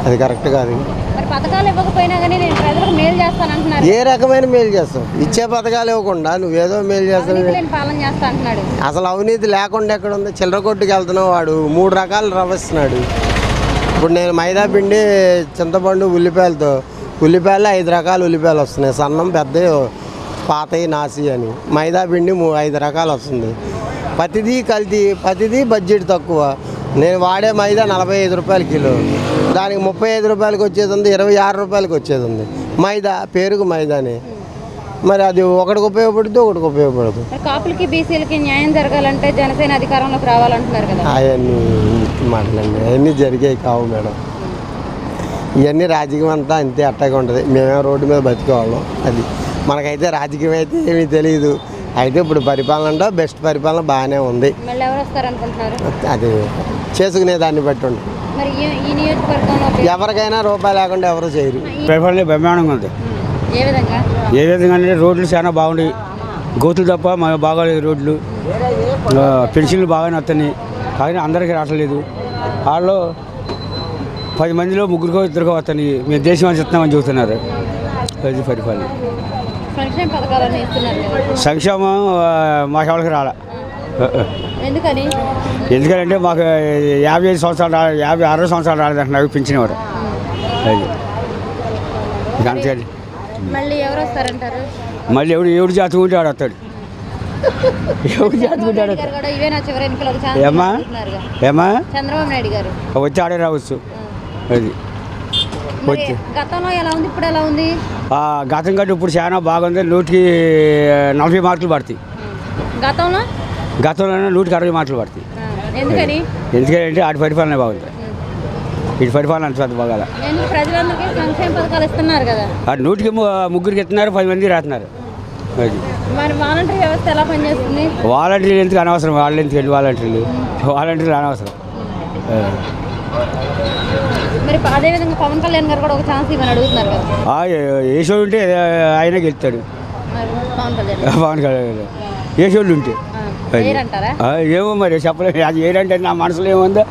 అది కరెక్ట్ కాదు. మరి పథకాలు ఇవ్వకపోయినా కానీ నేను ప్రజలకు మేలు చేస్తాను అంటున్నారు. ఏ రకమైన మేలు చేస్తావు? ఇచ్చే పథకాలు ఇవ్వకుండా నువ్వేదో మేలు చేస్తావు. పాలన చేస్తా అంటున్నాడు. అసలు అవినీతి లేకుండా ఎక్కడ ఉంది? చిల్లర కొట్టుకు వెళ్తున్నావు. వాడు 3 రకాలు రవ్విస్తున్నాడు. ఇప్పుడు నేను మైదా పిండి, చింతపండు, ఉల్లిపాయలు 5 రకాల ఉల్లిపాయలు వస్తున్నాయి. సన్నం, పెద్ద, పాతయి, నాసి అని. మైదా పిండి 5 రకాలు వస్తుంది. ప్రతిదీ కల్తీ, ప్రతిదీ బడ్జెట్ తక్కువ. నేను వాడే మైదా 45 రూపాయలు కిలో, దానికి 35 రూపాయలకి వచ్చేది ఉంది, 26 రూపాయలకి వచ్చేది ఉంది. మైదా పేరుకు మైదానే. మరి అది ఒకటికి ఉపయోగపడుతుంది, ఒకటికి ఉపయోగపడదు. మరి కాపులకి బీసీలకి న్యాయం జరగాలంటే జనసేన అధికారంలోకి రావాలంటున్నారు కదా. అవన్నీ మాటలండి, అవన్నీ జరిగాయి కావు మేడం. ఇవన్నీ రాజకీయం అంతా అంతే అట్టాగా ఉంటుంది. మేమే రోడ్డు మీద బతికేవాళ్ళం. అది మనకైతే రాజకీయం అయితే ఏమీ తెలియదు. అయితే ఇప్పుడు పరిపాలన అంటే బెస్ట్ పరిపాలన బాగానే ఉంది. మళ్ళీ ఎవరు వస్తారనుకుంటున్నారు? అది చేసుకునే దాన్ని బట్టి ఉంటుంది. మరి ఈ నియోజకవర్గంలో ఎవరికైనా రూపాయి లేకుండా ఎవరు చేయరు. పరిపాలన బ్రహ్మాండంగా ఉంది. ఏ విధంగా? ఏ విధంగా అంటే రోడ్లు చాలా బాగుంటాయి, గోతులు తప్ప మాకు బాగాలేదు రోడ్లు. పెన్షన్లు బాగానే వస్తున్నాయి, కానీ అందరికీ రావట్లేదు. వాళ్ళు 10 మందిలో 3కో 2కో వస్తున్నాయి. మేము దేశం అని చెప్తున్నామని చెబుతున్నారు. అది పరిపాలన. సంక్షేమ పథకాలన్నీ ఇస్తున్నారు కదా. సంక్షేమం మాకు ఎవరికి రాలే. ఎందుకని? ఎందుకంటే మాకు 55 సంవత్సరాలు 60 సంవత్సరాలు రాలేదంటున్నారు పెంచినవారు. అది అంతే. మళ్ళీ ఎవరు వస్తారంటారు? మళ్ళీ ఎవడు జాతకు ఉంటే ఆడు వస్తాడు. ఎవడు జాతకు ఉంటే ఆడు గారు కూడా ఇవే నా చివరి ఎన్నికలు ఒక ఛాన్స్ ఏమ్మా ఇస్తున్నారుగా. ఏమా చంద్రబాబు నాయుడు గారు వచ్చి ఆడే రావచ్చు. అది మరి గతంలో ఎలా ఉంది, ఇప్పుడు ఎలా ఉంది? గతం కంటే ఇప్పుడు చాలా బాగుంది. 100కి 40 మార్కులు పడతాయి. గతంలో 100కి 60 మార్కులు పడతాయి. ఎందుకని? ఎందుకంటే ఆడి పరిపాలన బాగుంది. ఇటు పరిపాలన అంత పెద్ద బాగాల. ఎందుకు ప్రజలందరికీ సంక్షేమ పథకాలు ఇస్తున్నారు కదా. 100కి 3 ఇస్తున్నారు, 10 మంది రాస్తున్నారు. అది మరి వాలంటరీ వ్యవస్థ ఎలా పనిచేస్తుంది? వాలంటీర్లు ఎందుకు అనవసరం? వాళ్ళు ఎందుకు వాలంటీర్లు అనవసరం. మరి అదేవిధంగా పవన్ కళ్యాణ్ గారు కూడా ఒక ఛాన్స్ ఇవ్వని అడుగుతున్నారు కదా. ఏసోడు ఉంటే ఆయన గెలుస్తాడు. మరి పవన్ కళ్యాణ్ ఏసోళ్ళు ఉంటే అంటారా? ఏమో మరి చెప్పలేదు. అది ఏంటంటే నా మనసులో ఏముందో,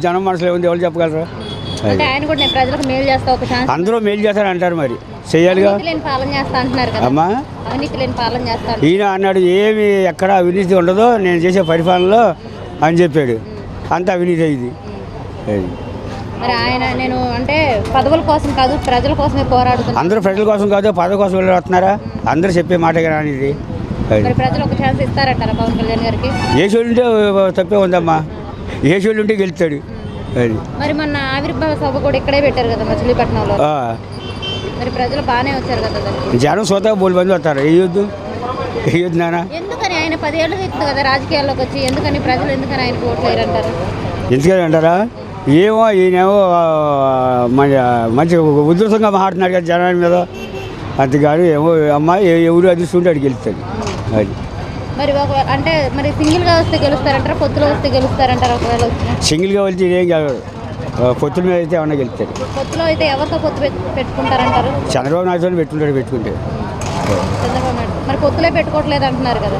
జనం మనసులో ఏముంది, ఎవరు చెప్పగలరు? అంటే ఆయన కూడా నేను ప్రజలకు మేలు చేస్తా ఒక ఛాన్స్. అందరూ మేలు చేస్తారు అంటారు, మరి చెయ్యాలిగా. అవినీతి లేని పాలన చేస్తా అంటున్నారు కదా. అమ్మా అవినీతి లేని పాలన చేస్తారు. ఈయన అన్నాడు ఏమి ఎక్కడ అవినీతి ఉండదో నేను చేసే పరిపాలనలో అని చెప్పాడు. అంత అవినీతి అయింది. మరి ఆయన నేను అంటే పదవుల కోసం కాదు ప్రజల కోసమే పోరాడుతున్నారు. అందరూ ప్రజల కోసం కాదు పదవి కోసం వెళ్ళి వస్తున్నారా? అందరూ చెప్పే మాట కానీ ఇది. మరి ప్రజలు ఒక ఛాన్స్ ఇస్తారంటారా పవన్ కళ్యాణ్ గారికి? ఏసోళ్ళు ఉంటే తప్పే ఉందమ్మా, ఏసోళ్ళు ఉంటే గెలుస్తాడు. అది మరి మొన్న ఆవిర్భావ సభ కూడా ఇక్కడే పెట్టారు కదా మచిలీపట్నంలో. మరి ప్రజలు బాగానే వచ్చారు కదా దానికి. జనం సోతగా 3 మంది వస్తారు. వేయొద్దు నాన్న. ఎందుకని ఆయన 10 ఏళ్ళు అవుతుంది కదా రాజకీయాల్లోకి వచ్చి, ఎందుకని ప్రజలు ఎందుకని ఆయనకు ఓట్లు వేయరంటారు? ఎందుకని అంటారా? ఏమో ఈయనేమో మంచి ఉధృతంగా మాట్లాడుతున్నాడు కదా జనాల మీద. అంతేగాని ఏమో అమ్మాయి ఎవరు అదృష్టం అడిగి గెలుస్తుంది. అది మరి అంటే మరి సింగిల్గా వస్తే గెలుస్తారంటారా, పొత్తులో వస్తే గెలుస్తారంటారా? ఒకవేళ సింగిల్గా వెళ్తే ఏం గెలవడు, పొత్తుల మీద అయితే ఏమన్నా గెలుస్తాడు. పొత్తులో అయితే ఎవరితో పొత్తు పెట్టుకుంటారంటారు? చంద్రబాబు నాయుడుతో పెట్టుకుంటే. చంద్రబాబు నాయుడు మరి పొత్తులే పెట్టుకోవట్లేదు అంటున్నారు కదా.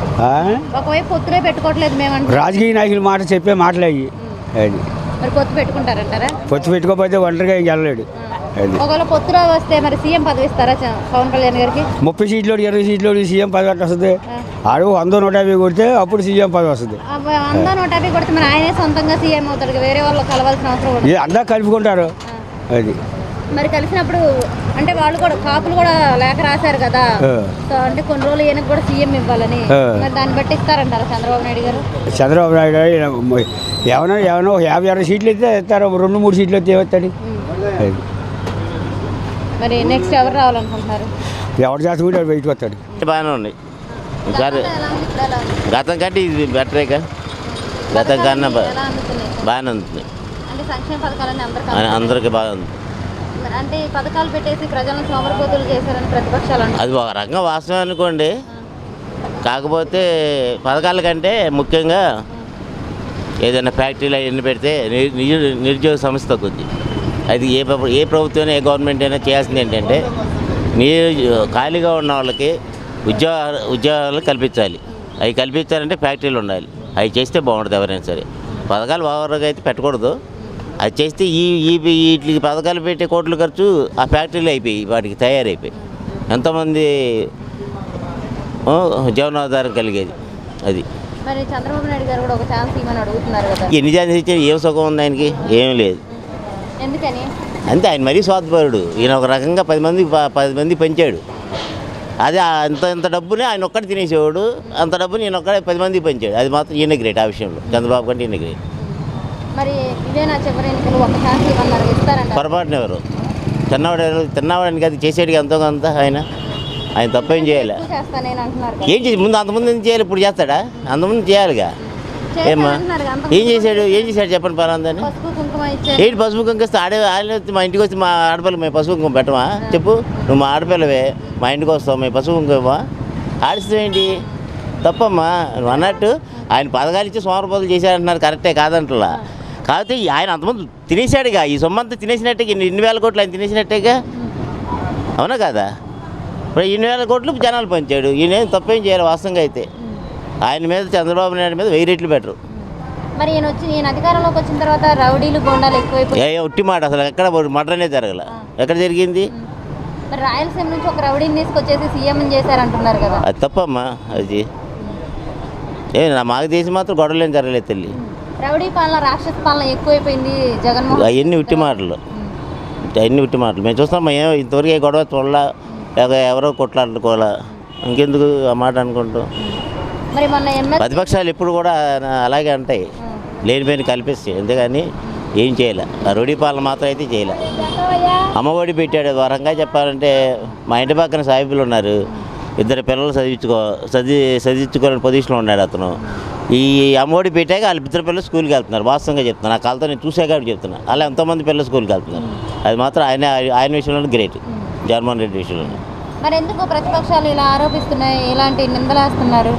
ఒకవైపు పొత్తులే పెట్టుకోవట్లేదు మేము అంటున్నాం. రాజకీయ నాయకులు మాట చెప్పే మాటలు అయ్యి. అది మరి పొత్తు పెట్టుకుంటారంటారా? పొత్తు పెట్టుకోకపోతే ఒంటరిగా ఏం గెలలేడు. ఒకవేళ పొత్తులో వస్తే మరి సీఎం పదవి ఇస్తారా పవన్ కళ్యాణ్ గారికి? 30 సీట్లు 20 సీట్లు సీఎం పదవి అట్లా వస్తుంది. ఆడు 100-150 కొడితే అప్పుడు సీఎం పదవి వస్తుంది. 100-150 కొడితే మరి ఆయనే సొంతంగా సీఎం అవుతాడు, వేరే వాళ్ళు కలవాల్సిన అవసరం కూడా. అంతా కలుపుకుంటారు. అది మరి కలిసినప్పుడు అంటే వాళ్ళు కూడా కాపులు కూడా లేఖ రాశారు కదా. సో అంటే కొన్ని రోజులు ఈయనకు కూడా సీఎం ఇవ్వాలని, మరి దాన్ని బట్టి ఇస్తారంటారా చంద్రబాబు నాయుడు గారు? చంద్రబాబు నాయుడు ఏమన్నా 50-60 సీట్లు అయితే ఇస్తారు, 2-3 సీట్లు అయితే ఏమవుతాడు. మరి నెక్స్ట్ ఎవరు రావాలనుకుంటున్నారు? ఎవరు చేసుకుంటే బయటకు వస్తాడు. బాగానే ఉంది ఈసారి. గతం కంటే ఇది బెటరేగా, గతం కన్నా బాగానే ఉంది. అంటే సంక్షేమ పథకాలన్నీ అందరికీ బాగా ఉంది. అంటే పథకాలు పెట్టేసి ప్రజలను సోమరిపోతులు చేశారని ప్రతిపక్షాలు అంటారు. అది ఒక రకంగా వాస్తవం అనుకోండి. కాకపోతే పథకాల కంటే ముఖ్యంగా ఏదైనా ఫ్యాక్టరీలు అవన్నీ పెడితే నిరుద్యోగ సమస్య తగ్గుద్ది. అది ఏ ప్రభుత్వం ఏ గవర్నమెంట్ అయినా చేయాల్సింది ఏంటంటే ఖాళీగా ఉన్న వాళ్ళకి ఉద్యోగాలు కల్పించాలి. అవి కల్పించాలంటే ఫ్యాక్టరీలు ఉండాలి. అవి చేస్తే బాగుంటుంది. ఎవరైనా సరే పథకాలు ఓవర్గా అయితే పెట్టకూడదు. అది చేస్తే వీటికి పథకాలు పెట్టే కోట్లు ఖర్చు ఆ ఫ్యాక్టరీలు అయిపోయి వాటికి తయారైపోయి ఎంతోమంది జీవనాధారం కలిగేది. అది మరి చంద్రబాబు నాయుడు గారు కూడా ఒక ఛాన్స్ ఇవ్వమని అడుగుతున్నారు కదా. ఎన్ని ఛాన్స్ ఇచ్చారు? ఏం సుఖం ఉంది ఆయనకి? ఏం లేదు. ఎందుకని? అంతే, ఆయన మరీ స్వార్థపరుడు. ఈయన ఒక రకంగా 10 మంది పెంచాడు. అదే ఇంత డబ్బుని ఆయన ఒక్కటి తినేసేవాడు. అంత డబ్బుని ఈయన ఒక్కడే 10 మందికి పెంచాడు. అది మాత్రం ఈయన గ్రేట్. ఆ విషయంలో చంద్రబాబు కంటే ఈయన గ్రేట్. మరి ఇదే నా చివరి ఎన్నికలు ఒక ఛాన్స్ ఇవ్వన్నారు, ఇస్తారంట? పొరపాటున ఎవరు తిన్నవాడానికి అది చేసేటికి ఎంతో కొంత ఆయన ఆయన తప్పేం చేయాలి. ఎక్కువ చేస్తా నేను అంటున్నారు కదా. ఏం చేసి ముందు అంతకుముందు ఏం చేయాలి, ఇప్పుడు చేస్తాడా? అంతకుముందు చేయాలిగా. చేస్తా ఏమ్మా అంటున్నారు కదా, అంతకు ఏం చేశాడు చెప్పండి పలాందని. పసుపు కుంకుమ ఇచ్చారు. ఏంటి పసుపు కుంకుమ ఇస్తే ఆడపిల్ల మా ఇంటికి వచ్చి మా ఆడపిల్ల మేము పసుపు కుంకుమ పెట్టమా? చెప్పు, నువ్వు మా ఆడపిల్లవే, మా ఇంటికి వస్తావు, మేము పసుపు కుంకుమ ఆడిస్తాం ఏంటి? తప్పమ్మా. నువ్వు అన్నట్టు ఆయన పథకాలు ఇచ్చి సోమరపోతులు చేశారంటున్నారు, కరెక్టే కాదంటలా. కాకపోతే ఆయన అంతమంది తినేసాడుగా, ఈ సొమ్మంతా తినేసినట్టుగా, 2,000 కోట్లు ఆయన తినేసినట్టేగా, అవునా కదా? ఇప్పుడు 2,000 కోట్లు జనాలు పంచాడు, ఈయన తప్పేం చేయాలి వాస్తవంగా అయితే. ఆయన మీద చంద్రబాబు నాయుడు మీద 1000 రెట్లు బెటరు. మరి ఈయన అధికారంలోకి వచ్చిన తర్వాత రౌడీలు గోండాలు ఎక్కువైపోయి ఉట్టి మాట, అసలు ఎక్కడ మర్డర్ అనేది జరగల. ఎక్కడ జరిగింది? మరి రాయలసీమ నుంచి ఒక రౌడీని తీసుకొచ్చేసి సీఎం చేశారంటున్నారు కదా. అది తప్పమ్మా. అది మాకు దేశం మాత్రం గొడవలేం జరగలేదు తల్లి. రౌడీ పాలన, రాక్షస పాలన ఎక్కువైపోయింది జగన్మోహన్. అవన్నీ ఉట్టి మాటలు, అవన్నీ ఉట్టి మాటలు. మేము చూస్తాం, మేము ఇంతవరకు ఏ గొడవ చూడాల, లేక ఎవరో కొట్లాడుకోవాలా, ఇంకెందుకు ఆ మాట అనుకుంటాం. మరి మొన్న ప్రతిపక్షాలు ఎప్పుడు కూడా అలాగే అంటాయి, లేనిపోయిన కల్పిస్తాయి, అంతేగాని ఏం చేయలే. ఆ రౌడీ పాలన మాత్రం అయితే చేయలే. అమ్మఒడి పెట్టాడు వరంగా చెప్పాలంటే. మా ఇంటి పక్కన సాహిబులు ఉన్నారు, 2 పిల్లలు చదివించుకోవాలని పొజిషన్లో ఉన్నాడు అతను. ఈ అమ్మఒడి పెట్టాక వాళ్ళ 2 పిల్లలు స్కూల్కి వెళ్తున్నారు. వాస్తవంగా చెప్తున్నా, నా కాలతో నేను చూసే కాబట్టి చెప్తున్నా. అలా ఎంతోమంది పిల్లలు స్కూల్కి వెళ్తున్నారు. అది మాత్రం ఆయన విషయంలో గ్రేట్, జగన్మోహన్ రెడ్డి విషయంలో. మరి ఎందుకు ప్రతిపక్షాలు ఇలా ఆరోపిస్తున్నాయి, ఇలాంటి నిందలేస్తున్నారు?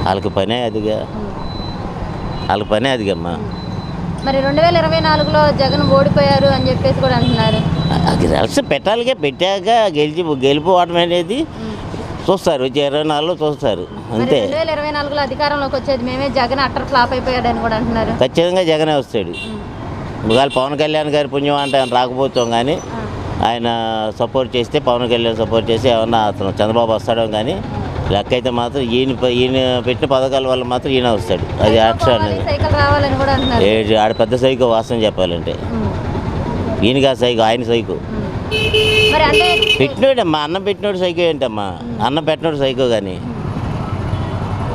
వాళ్ళకి పనే అదిగా, వాళ్ళకి పనే అదిగమ్మా. మరి 2024లో జగన్ ఓడిపోయారు అని చెప్పేసి కూడా అంటున్నారు. అది ఎలక్షన్ పెట్టాక గెలుపు ఓటమి అనేది చూస్తారు, వచ్చే 24లో చూస్తారు, అంతే. 2024లో అధికారంలోకి వచ్చేది మేమే, జగన్ అట్టర్ ఫ్లాప్ అయిపోయాడని కూడా అంటున్నారు. ఖచ్చితంగా జగనే వస్తాడు. ఇవాళ పవన్ కళ్యాణ్ గారి పుణ్యం అంటే ఆయన రాకపోతాం, కానీ ఆయన సపోర్ట్ చేస్తే, పవన్ కళ్యాణ్ సపోర్ట్ చేస్తే ఏమన్నా అతను చంద్రబాబు వస్తాడో, కానీ లెక్క అయితే మాత్రం ఈయన పెట్టిన పథకాల వల్ల మాత్రం ఈయన వస్తాడు. అది అక్షరాలు సైకిల్ రావాలని కూడా అంటున్నారు. ఆడ పెద్ద సైకో వాస్తవం చెప్పాలంటే. ఈయనగా సైకో, ఆయన సైకో పెట్టినోడమ్మా. అన్నం పెట్టినోడు సైకో ఏంటమ్మా? అన్నం పెట్టినోడు సైకో, కానీ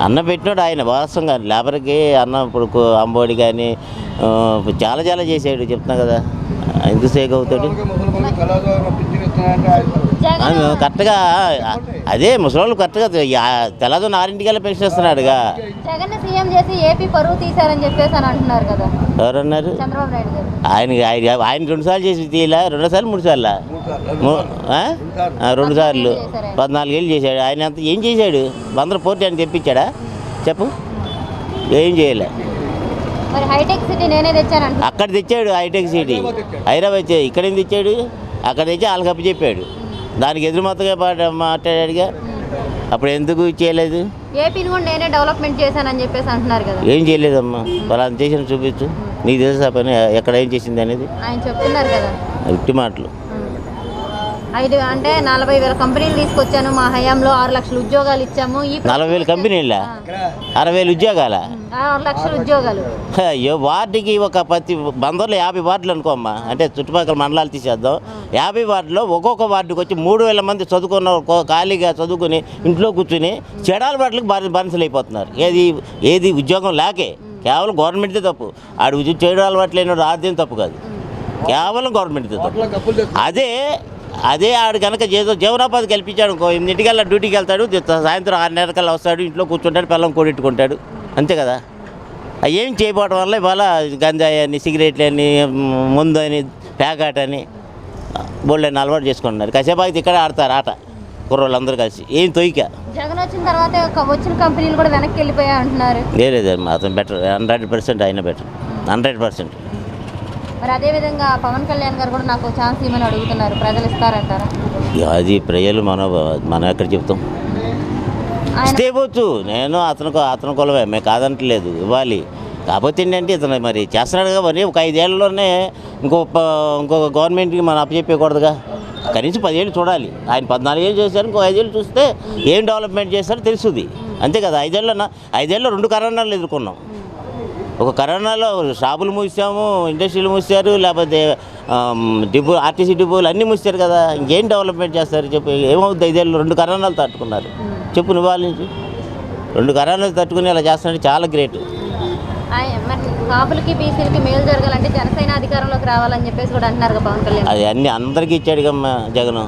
అన్నం పెట్టినోడు ఆయన వాస్తవం. కానీ లేబర్కి అన్నం ఇప్పుడు అమ్మఒడి కానీ చాలా చేసాడు, చెప్తున్నా కదా. ఎందుకు సైకో అవుతాడు? కరెక్ట్గా అదే ముసలోళ్ళు కరెక్ట్గా తెల్లదో 4 పెన్షన్ ఇస్తున్నాడుగా. జగన్ సీఎం చేసి ఏపీ పరువు తీశారని చెప్పేసి అని అంటున్నారు కదా. ఎవరన్నారు? చంద్రబాబు నాయుడు గారు. ఆయన 2 సార్లు చేసి తీయలే, 2 సార్లు 3 సార్లు 2 సార్లు 14 ఏళ్ళు చేశాడు. ఆయన అంత ఏం చేశాడు? బందర్ పోర్ట్ అని తెప్పించాడా చెప్పు? ఏం చేయలే. మరి హైటెక్ సిటీ నేనే తెచ్చాను. అక్కడ తెచ్చాడు హైటెక్ సిటీ, హైదరాబాద్. ఇక్కడేం తెచ్చాడు? అక్కడ తెచ్చి వాళ్ళకి అప్పు చెప్పాడు, దానికి ఎదురు మొత్తగా మాట్లాడాడుగా. అప్పుడు ఎందుకు చేయలేదు? ఏపీని కూడా నేనే డెవలప్మెంట్ చేశానని చెప్పేసి అంటున్నారు కదా. ఏం చేయలేదమ్మా, వాళ్ళు అంత చేసిన చూపించు, నీకు తెలుసా పని ఎక్కడ ఏం చేసింది అనేది. ఆయన చెప్తున్నారు కదా ఉట్టి మాటలు. 40,000 కంపెనీలు తీసుకొచ్చాను, మా హయాంలో 6 లక్షల ఉద్యోగాలు ఇచ్చాము. 40,000 కంపెనీలా? 60,000 ఉద్యోగాలా? 6 లక్షల ఉద్యోగాలు. అయ్యో, వార్డుకి ఒక ప్రతి బందర్లో 50 వార్డులు అనుకోమ్మా, అంటే చుట్టుపక్కల మండలాలు తీసేద్దాం. 50 వార్డులో ఒక్కొక్క వార్డుకి వచ్చి 3,000 మంది చదువుకున్న, ఖాళీగా చదువుకుని ఇంట్లో కూర్చుని చెడాల వాటికి బానిసలు అయిపోతున్నారు. ఏది ఉద్యోగం లేకే, కేవలం గవర్నమెంట్దే తప్పు. ఆడు చెడు అలవాట్లు లేని ఆర్థిక తప్పు కాదు, కేవలం గవర్నమెంట్దే తప్పు. అదే ఆడు కనుక జీవనోపాధి కల్పించాడు అనుకో, 8 డ్యూటీకి వెళ్తాడు, సాయంత్రం 6:30 వస్తాడు, ఇంట్లో కూర్చుంటాడు, పిల్లం కూడెట్టుకుంటాడు, అంతే కదా. అవి ఏం చేయకపోవడం వల్ల ఇవాళ గంజాయి అని, సిగరెట్లు అని, ముందు అని, ప్యాకాట్ అని బోళ్ళని అలవాటు చేసుకుంటున్నారు. కాసేపు అయితే ఇక్కడ ఆడతారు ఆట కుర్రోళ్ళందరూ కలిసి. ఏం తొయ్యక జగన్ వచ్చిన తర్వాత వచ్చిన కంపెనీలు కూడా వెనక్కి వెళ్ళిపోయా అంటున్నారు. లేదమ్మా, అతను బెటర్, 100% ఆయన బెటర్, 100%. మరి అదేవిధంగా పవన్ కళ్యాణ్ గారు కూడా నాకు ఛాన్స్ ఇవ్వమని అడుగుతున్నారు, ప్రజలు ఇస్తారంటారా? అది ప్రజలు మనం ఎక్కడ చెప్తాం, ఇస్తే పోవచ్చు. నేను అతను కులమే, మేము కాదంటలేదు, ఇవ్వాలి. కాకపోతే ఏంటంటే ఇతను మరి చేస్తున్నాడుగా, మరి ఒక 5 ఏళ్లలోనే ఇంకొక గవర్నమెంట్కి మనం అప్పచెప్పకూడదుగా. కనీసం 10 ఏళ్ళు చూడాలి. ఆయన 14 ఏళ్ళు చేశారు, ఇంకో 5 ఏళ్ళు చూస్తే ఏం డెవలప్మెంట్ చేస్తారో తెలుస్తుంది, అంతే కదా. 5 ఏళ్ళలో 2 కరోనాలు ఎదుర్కొన్నాం. ఒక కరోనాలో షాపులు మూసాము, ఇండస్ట్రీలు మూసారు, లేకపోతే ఆర్టీసీ డిపోలు అన్నీ మూసారు కదా. ఇంకేం డెవలప్మెంట్ చేస్తారు చెప్పు? ఏమవుతుంది? 5 ఏళ్ళు 2 కరోనాలు తట్టుకున్నారు, చెప్పు నువ్వు. వాళ్ళ నుంచి 2 కరోనాలు తట్టుకుని అలా చేస్తున్నాడు, చాలా గ్రేట్. మరి కాపులకి బీసీలకి మేలు జరగాలంటే జనసేన అధికారంలోకి రావాలని చెప్పేసి కూడా అంటున్నారు పవన్ కళ్యాణ్. అది అన్ని అందరికీ ఇచ్చాడు కమ్మా జగన్.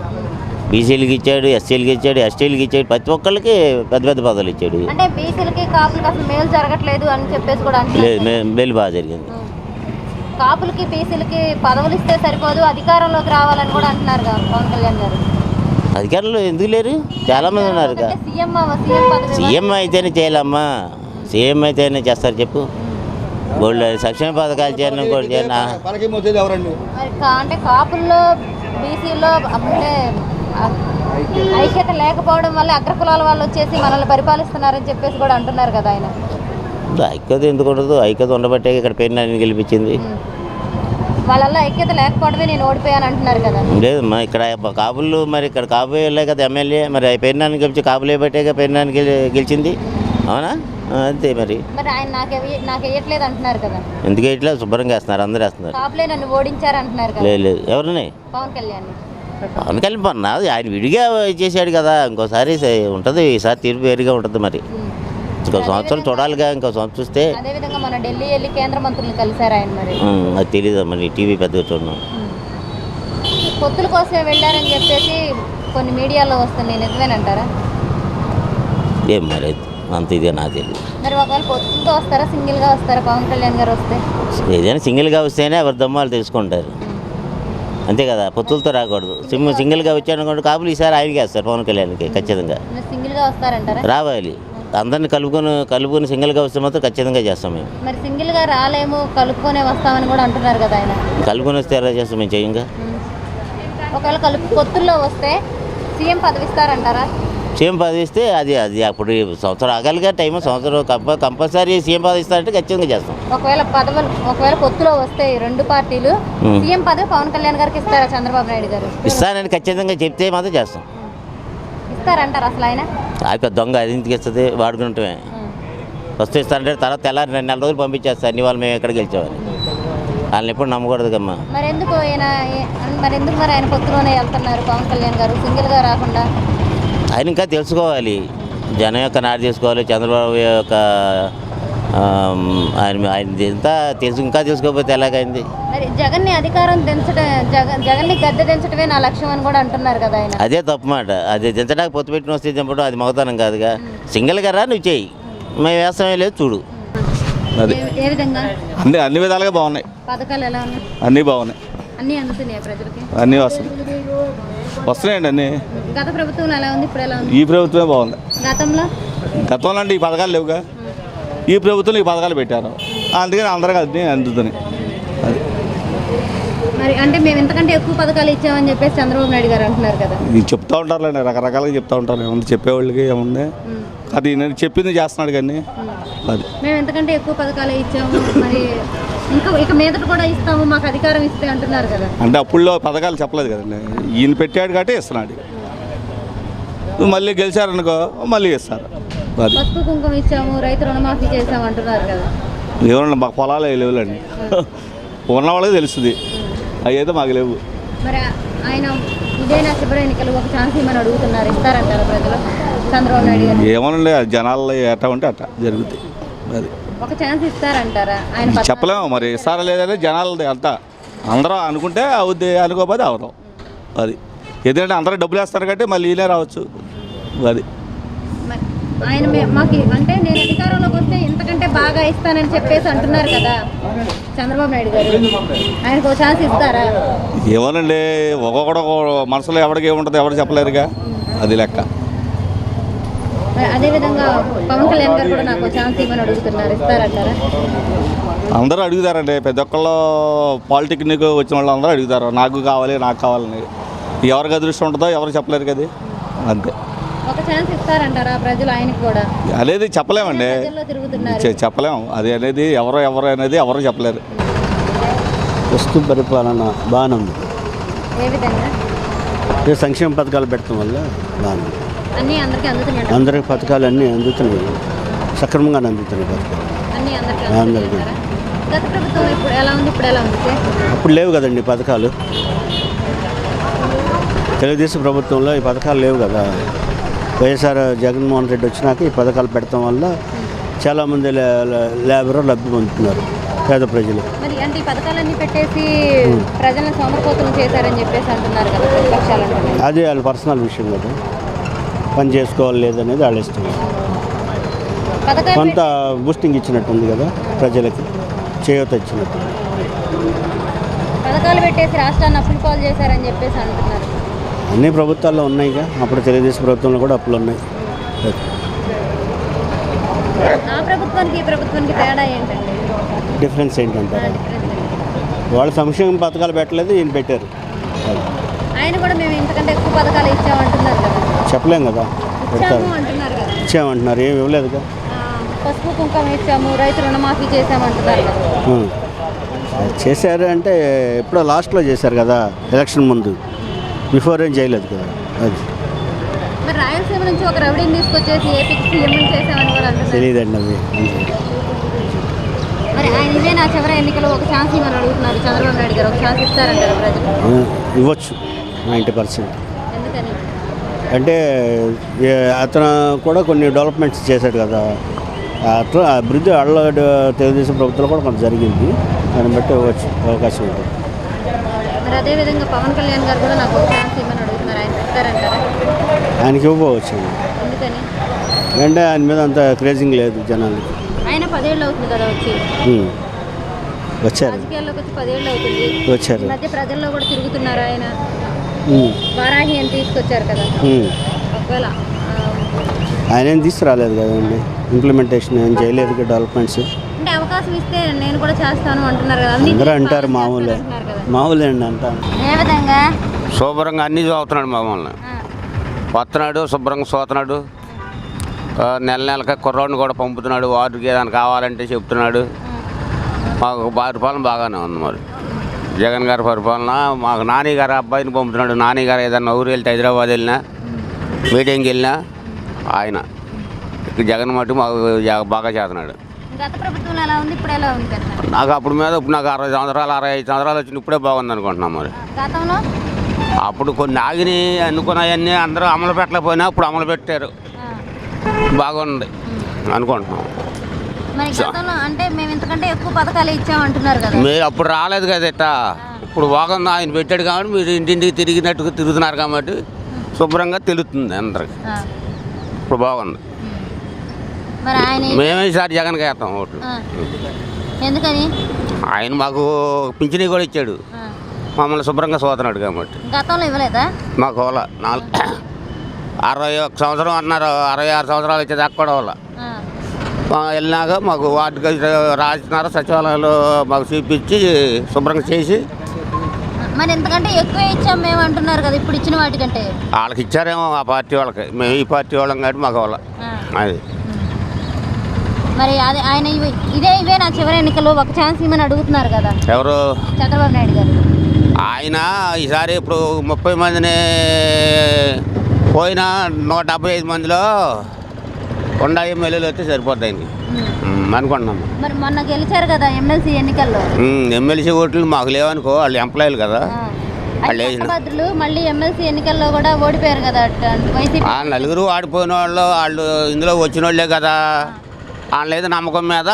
బీసీలకి ఇచ్చాడు, ఎస్సీలకి ఇచ్చాడు, ఎస్టీలకి ఇచ్చాడు, ప్రతి ఒక్కళ్ళకి పెద్ద పెద్ద పదవులు ఇచ్చాడు. అంటే బీసీలకి కాపులకి అసలు మేలు జరగట్లేదు అని చెప్పేసి కూడా లేదు, మేలు బాగా జరిగింది. కాపులకి బీసీలకి పదవులు ఇస్తే సరిపోదు, అధికారంలోకి రావాలని కూడా అంటున్నారు కదా పవన్ కళ్యాణ్ గారు. అధికారులు ఎందుకు లేరు, చాలామంది ఉన్నారు. సీఎం పదవి సీఎం అయితేనే చేయాలమ్మా, సీఎం అయితేనే చేస్తారు చెప్పు. గోల్డ్ సంక్షేమ పథకాలు చేయను కూడా చేయనా. అంటే కాపుల్లో బీసీలో అంటే ఐక్యత లేకపోవడం వల్ల అగ్రకులాల వాళ్ళు వచ్చేసి మనల్ని పరిపాలిస్తున్నారని చెప్పేసి కూడా అంటున్నారు కదా ఆయన. ఐక్యత ఎందుకు ఉండదు, ఐక్యత ఉండబట్టే ఇక్కడ పేరుని గెలిపించింది. వాళ్ళల్లో ఐక్యత లేకపోవడమే నేను ఓడిపోయాను అంటున్నారు కదా. లేదు మా ఇక్కడ కాపులు, మరి ఇక్కడ కాపు వెళ్ళే కదా ఎమ్మెల్యే, మరి పేరునాన్ని గెలిచి కాపులే బట్టే పేరునాన్ని గెలిచింది, అవునా? అంతే మరి ఆయన నాకు వేయట్లేదు అంటున్నారు కదా. ఎందుకు వేయట్లేదు, శుభ్రంగా వేస్తున్నారు, అందరూ వేస్తున్నారు. కాపులే నన్ను ఓడించారు అంటున్నారు కదా. లేదు ఎవరిని? పవన్ కళ్యాణ్. పవన్ కళ్యాణ్ పన్నా ఆయన విడిగా చేశాడు కదా, ఇంకోసారి ఉంటుంది, ఈసారి తీర్పు వేరుగా ఉంటుంది. మరి ఇంకో సంవత్సరం చూడాలిగా, ఇంకో సంవత్సరం చూస్తే. అదేవిధంగా మన ఢిల్లీ వెళ్ళి కేంద్ర మంత్రులు కలిశారు ఆయన. మరి అది తెలీదు, మరి టీవీ పెద్దగా చూడడం. పొత్తుల కోసమే వెళ్ళారని చెప్పేసి కొన్ని మీడియాలో వస్తున్నాయి, నిజమేనంటారా? ఏం మరి అంత ఇదే నాకు తెలియదు. మరి ఒకవేళ పొత్తులతో వస్తారా, సింగిల్గా వస్తారా పవన్ కళ్యాణ్ గారు వస్తే? ఏదైనా సింగిల్గా వస్తేనే ఎవరి దమ్మాలు తెలుసుకుంటారు, అంతే కదా. పొత్తులతో రాకూడదు. సింగిల్గా వచ్చాను కాపులు ఈసారి ఆయనకి వేస్తారు, పవన్ కళ్యాణ్కి ఖచ్చితంగా. సింగిల్గా వస్తారంటారా? రావాలి, అందరిని కలుపుకొని సింగిల్గా వస్తే మాత్రం ఖచ్చితంగా చేస్తాం మేము. మరి సింగిల్గా రాలేము, కలుపుకొనే వస్తామని కూడా అంటున్నారు కదా ఆయన. కలుపుకొని వస్తే ఎలా చేస్తాం మేము, చేయంగా. ఒకవేళ పొత్తుల్లో వస్తే సీఎం పదవి ఇస్తారంటారా? సీఎం పదవి ఇస్తే అది అప్పుడు సంవత్సరం ఆగాలిగా టైం, సంవత్సరం కంపల్సరీ సీఎం పదవి ఇస్తారంటే ఖచ్చితంగా చేస్తాం. ఒకవేళ పొత్తులో వస్తే రెండు పార్టీలు సీఎం పదవి పవన్ కళ్యాణ్ గారికి ఇస్తారా చంద్రబాబు నాయుడు గారు? ఇస్తానని ఖచ్చితంగా చెప్తే మాత్రం చేస్తాం. ఇస్తారంటారు అసలు ఆయన? పెద్ద దొంగ అది ఇంటికి ఇస్తుంది, వాడుకుంటామే. వస్తే ఇస్తారంటే తర్వాత తెల్లారి 2 నెలల రోజులు పంపించేస్తారు, అన్ని వాళ్ళు మేము ఎక్కడ గెలిచామని. వాళ్ళని ఎప్పుడు నమ్మకూడదు కమ్మా. మరి ఎందుకు ఆయన పొత్తులోనే వెళ్తున్నారు పవన్ కళ్యాణ్ గారు, సింగిల్గా రాకుండా? ఆయన ఇంకా తెలుసుకోవాలి, జనం యొక్క నాడు తెలుసుకోవాలి. చంద్రబాబు యొక్క ఆయన ఎంత ఇంకా తెలుసుకోకపోతే ఎలాగైంది? మరి జగన్ని అధికారం జగన్ని గద్దె దించడమే నా లక్ష్యం అని కూడా అంటున్నారు కదా ఆయన. అదే తప్పు మాట. అది దించడానికి పొత్తు పెట్టిన వస్తే దింపడం అది మగతనం కాదుగా. సింగిల్గా రా, నువ్వు చెయ్యి, మేము వేస్తామే లేదు చూడు. అది ఏ విధంగా? అన్ని విధాలుగా బాగున్నాయి, పథకాలు ఎలా ఉన్నాయి? అన్నీ బాగున్నాయి, అన్నీ అందుతున్నాయి ప్రజలకి, అన్నీ వస్తున్నాయండి అన్నీ. గత ప్రభుత్వం ఎలా ఉంది, ఇప్పుడు ఎలా ఉంది? ఈ ప్రభుత్వమే బాగుంది. గతంలో అంటే ఈ పథకాలు లేవుగా, ఈ ప్రభుత్వంలో ఈ పథకాలు పెట్టారు, అందుకని అందరికీ అన్నీ అందుతున్నాయి. అది మరి అంటే మేము ఇంతకంటే ఎక్కువ పథకాలు ఇచ్చామని చెప్పేసి చంద్రబాబు నాయుడు గారు అంటున్నారు కదా. ఇది చెప్తూ ఉంటారులేండి, రకరకాలుగా చెప్తూ ఉంటారు. ఏముంది చెప్పేవాళ్ళకి ఏముంది, అది నేను చెప్పింది చేస్తున్నాడు కానీ. అది మేము ఎంతకంటే ఎక్కువ పథకాలు ఇచ్చాము, మరి ఇక మీదట కూడా ఇస్తాము, మాకు అధికారం ఇస్తే అంటున్నారు కదా. అంటే అప్పుల్లో పథకాలు చెప్పలేదు కదండి, ఈయన పెట్టాడు కాబట్టి ఇస్తున్నాడు. మళ్ళీ గెలిచారనుకో మళ్ళీ ఇస్తారు. అది పసుపు కుంకుమ ఇచ్చాము, రైతు రుణమాఫీ చేసాము అంటున్నారు కదా. ఏమన్నా మాకు పొలాలు లేవులండి, ఉన్న వాళ్ళకి తెలుస్తుంది, అవి అయితే మాకు లేవు. మరి ఆయన ఇదేనా చివరి ఎన్నికలు ఒక ఛాన్స్ ఇవ్వమని అడుగుతున్నారు, ఇస్తారంటారు ప్రజలు చంద్రబాబు నాయుడు గారు? ఏమోనండి, జనాల్లో ఎట్లా ఉంటే అట్లా జరుగుతాయి. అది ఒక ఛాన్స్ ఇస్తారంటారా ఆయన? చెప్పలేము మరి, ఇస్తారా లేదని జనాలది అంతా. అందరూ అనుకుంటే అవుద్ది, అనుకోకపోతే అవరు. అది ఎందుకంటే అందరూ డబ్బులు వేస్తారు కాబట్టి మళ్ళీ ఈయనే రావచ్చు. అది ఆయన మాకు అంటే నేను అధికారంలోకి వస్తే ఇంతకంటే బాగా ఇస్తానని చెప్పేసి అంటున్నారు కదా చంద్రబాబు నాయుడు గారు, ఆయనకు ఒక ఛాన్స్ ఇస్తారా? ఏమోనండి, ఒక్కొక్కడు మనసులో ఎవరికి ఏముంటుందో ఎవరు చెప్పలేరుగా, అది లెక్క. అదేవిధంగా పవన్ కళ్యాణ్ గారు కూడా నాకు ఛాన్స్ ఇవ్వని అడుగుతున్నారు, ఇస్తారంటారా? అందరూ అడుగుతారండి, ప్రతి ఒక్కళ్ళు పాలిటెక్నిక్ వచ్చిన వాళ్ళు అందరూ అడుగుతారు, నాకు కావాలని. ఎవరికి అదృష్టం ఉంటుందో ఎవరు చెప్పలేరు కదా, అంతే. ఒక ఛాన్స్ ఇస్తారంటారా ప్రజలు ఆయనకి కూడా? అనేది చెప్పలేమండి, చెప్పలేము. అది అనేది ఎవరు అనేది ఎవరు చెప్పలేరు. ప్రస్తుత పరిపాలన బాగానే ఉంది. ఏ విధంగా? సంక్షేమ పథకాలు పెట్టడం వల్ల బాగానే ఉంది. అన్నీ అందరికీ అందుతున్నాయి, అందరికి పథకాలు అన్నీ అందుతున్నాయి, సక్రమంగానే అందుతున్నాయి పథకాలు అందరికీ. గత ప్రభుత్వం ఇప్పుడు ఎలా ఉంది, ఇప్పుడు ఎలా ఉంది? అప్పుడు లేవు కదండి పథకాలు, తెలుగుదేశం ప్రభుత్వంలో ఈ పథకాలు లేవు కదా. వైఎస్ఆర్ జగన్మోహన్ రెడ్డి వచ్చినాక ఈ పథకాలు పెడతాం వల్ల చాలామంది లేబర్ లబ్ధి పొందుతున్నారు. పేద ప్రజలు. మరి అంటే ఈ పథకాలన్నీ పెట్టేసి ప్రజలను సోమరిపోతులు చేశారని చెప్పేసి అంటున్నారు కదా ప్రతిపక్షాలు అంటున్నారు. అది వాళ్ళ పర్సనల్ విషయం కదా, పని చేసుకోవాలి లేదనేది వాళ్ళ ఇష్టం. కొంత బూస్టింగ్ ఇచ్చినట్టుంది కదా ప్రజలకి, చేయూత ఇచ్చినట్టు. పథకాలు పెట్టేసి రాష్ట్రాన్ని అప్పులు పాలు చేశారని చెప్పేసి అంటున్నారు. అన్ని ప్రభుత్వాల్లో ఉన్నాయిగా, అప్పుడు తెలుగుదేశం ప్రభుత్వంలో కూడా అప్పులు ఉన్నాయి. ఆ ప్రభుత్వానికి ఈ ప్రభుత్వానికి తేడా ఏంటండి? డిఫరెన్స్ ఏంటంటే వాళ్ళు సంక్షేమ పథకాలు పెట్టలేదు, ఈయన పెట్టారు. ఆయన కూడా మేము ఇంతకంటే ఎక్కువ పథకాలు ఇచ్చామంటున్నారు కదా. చెప్పలేం కదా, పెడతారు. అంటున్నారు కదా, ఇచ్చామంటున్నారు, ఏమి ఇవ్వలేదుగా. పసుపు కుంకుమ ఇచ్చాము, రైతు రుణమాఫీ చేసామంటున్నారు కదా. చేశారు అంటే ఎప్పుడో లాస్ట్లో చేశారు కదా, ఎలక్షన్ ముందు. బిఫోర్ ఏం చేయలేదు కదా. అది మరి రాయలసీమ నుంచి ఒక రౌడీని తీసుకొచ్చేసి ఏపీకి సీఎం చేసామని కూడా అంటున్నారు. తెలియదండి అది. మరి ఆయన ఇదే నా చివరి ఎన్నికలు ఒక ఛాన్స్ ఇవ్వని అడుగుతున్నారు చంద్రబాబు నాయుడు గారు. ఒక ఛాన్స్ ఇస్తారంటారు ప్రజలు? ఇవ్వచ్చు 90%. ఎందుకని అంటే అతను కూడా కొన్ని డెవలప్మెంట్స్ చేశాడు కదా, అట్లా అభివృద్ధి వాళ్ళ తెలుగుదేశం ప్రభుత్వంలో కూడా కొంత జరిగింది. దాన్ని బట్టి ఇవ్వచ్చు, అవకాశం ఉంటుంది. మరి అదేవిధంగా పవన్ కళ్యాణ్ గారు కూడా నాకు ఒక ఛాన్స్ ఇవ్వని అడుగుతున్నారు. ఆయన ఇస్తారంటారా? ఆయనకి ఇవ్వవచ్చు. ఎందుకని? అంటే ఆయన మీద అంత క్రేజింగ్ లేదు జనాలకి. ఆయన 10 ఏళ్ళు అవుతుంది కదా వచ్చి, వచ్చారు, రాజకీయాల్లోకి వచ్చి 10 ఏళ్ళు అవుతుంది. వచ్చారు. ఈ మధ్య ప్రజల్లో కూడా తిరుగుతున్నారు ఆయన. వారాహి అని తీసుకొచ్చారు కదా, ఒకవేళ ఆయన ఏం తీసుకురాలేదు కదండి, ఇంప్లిమెంటేషన్ ఏం చేయలేదు కదా, డెవలప్మెంట్స్. అంటే అవకాశం ఇస్తే నేను కూడా చేస్తాను అంటున్నారు కదా. అందరూ అంటారు, మామూలే అండి అంటారు. ఏ విధంగా? శుభ్రంగా అన్నీ చదువుతున్నాడు మమ్మల్ని, వస్తున్నాడు శుభ్రంగా చదువుతున్నాడు. నెలకి కుర్రోడిని కూడా పంపుతున్నాడు, వాటికి ఏదైనా కావాలంటే చెప్తున్నాడు. మాకు పరిపాలన బాగానే ఉంది. మరి జగన్ గారి పరిపాలన, మాకు నాని గారు అబ్బాయిని పంపుతున్నాడు. నాని గారు ఏదైనా ఊరు వెళ్తే హైదరాబాద్ వెళ్ళినా, మీటింగ్కి వెళ్ళినా ఆయన జగన్ మట్టి మాకు బాగా చేస్తున్నాడు. గత ప్రభుత్వంలో ఎలా ఉంది, ఇప్పుడు ఎలా ఉంది కదా? నాకు అప్పుడు మీద ఇప్పుడు నాకు 60 సంవత్సరాలు 65 సంవత్సరాలు వచ్చింది, ఇప్పుడే బాగుంది అనుకుంటున్నాం. మరి గతంలో అప్పుడు కొన్ని ఆగిని అనుకున్నాయన్నీ అందరూ అమలు పెట్టలేకపోయినా ఇప్పుడు అమలు పెట్టారు, బాగుంది అనుకుంటున్నాం. మరి గతంలో అంటే మేము ఇంతకంటే ఎక్కువ పథకాలు ఇచ్చామంటున్నారు కదా. మీరు అప్పుడు రాలేదు కదా ఇట్టా, ఇప్పుడు బాగుంది. ఆయన పెట్టాడు కాబట్టి మీరు ఇంటింటికి తిరిగినట్టుగా తిరుగుతున్నారు కాబట్టి శుభ్రంగా తెలుస్తుంది అందరికి. ఇప్పుడు బాగుంది. మరి ఆయన మేమే ఈసారి జగన్కి వేస్తాం ఓట్లు. ఎందుకని? ఆయన మాకు పింఛనీ కూడా ఇచ్చాడు, మమ్మల్ని శుభ్రంగా చూస్తున్నాడు కాబట్టి. గతంలో ఇవ్వలేదా? మాకు వాళ్ళ 61 సంవత్సరం అన్నారు, 66 సంవత్సరాలు వచ్చేదాకా కూడా వాళ్ళ వెళ్ళినాక మాకు వాటికి రాస్తున్నారు, సచివాలయంలో మాకు చూపించి శుభ్రంగా చేసి. మరి ఎంతకంటే ఎక్కువ ఇచ్చాం మేము అంటున్నారు కదా ఇప్పుడు ఇచ్చిన వాటికంటే. వాళ్ళకి ఇచ్చారేమో ఆ పార్టీ వాళ్ళకి, మేము ఈ పార్టీ వాళ్ళం కాబట్టి మాకు వాళ్ళ అది. మరి అదే ఆయన ఇవే నా చివరి ఎన్నికలు ఒక ఛాన్స్ ఇవ్వమని అడుగుతున్నారు కదా ఎవరు? చంద్రబాబు నాయుడు గారు. ఆయన ఈసారి ఇప్పుడు 30 మందిని పోయినా 175 మందిలో కొండా ఎమ్మెల్యేలు వస్తే సరిపోద్ది ఆయనకి అనుకుంటున్నాము. మరి మొన్న గెలిచారు కదా ఎమ్మెల్సీ ఎన్నికల్లో. ఎమ్మెల్సీ ఓట్లు మాకు లేవనుకో, వాళ్ళు ఎంప్లాయీలు కదా. భద్రులు మళ్ళీ ఎమ్మెల్సీ ఎన్నికల్లో కూడా ఓడిపోయారు కదా వైసీపీ. నలుగురు ఆడిపోయిన వాళ్ళు ఇందులో వచ్చిన వాళ్ళే కదా, వాళ్ళ ఏదో నమ్మకం మీద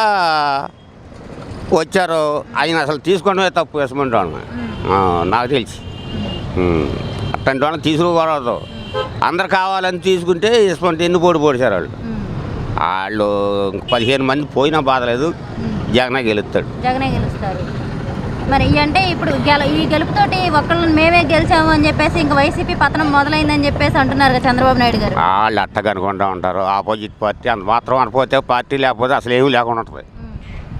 వచ్చారు. ఆయన అసలు తీసుకోవడమే తప్పు వేసుకుంటా నాకు తెలిసి. అట్లాంటి వాళ్ళని తీసుకోకూడదు, అందరు కావాలని తీసుకుంటే వేసుకుంటే ఎన్ని పొడిచారు వాళ్ళు. వాళ్ళు 15 మంది పోయినా బాధలేదు, జగనే గెలుస్తాడు. జగనే గెలుస్తారు. మరి అంటే ఇప్పుడు ఈ గెలుపుతోటి ఒక్కళ్ళని మేమే గెలిచాము అని చెప్పేసి ఇంకా వైసీపీ పతనం మొదలైందని చెప్పేసి అంటున్నారు కదా చంద్రబాబు నాయుడు గారు. వాళ్ళు అట్టగా అనుకుంటా ఉంటారు, ఆపోజిట్ పార్టీ అంత మాత్రం అనుకోతే పార్టీ లేకపోతే అసలు ఏమీ లేకుండా ఉంటుంది.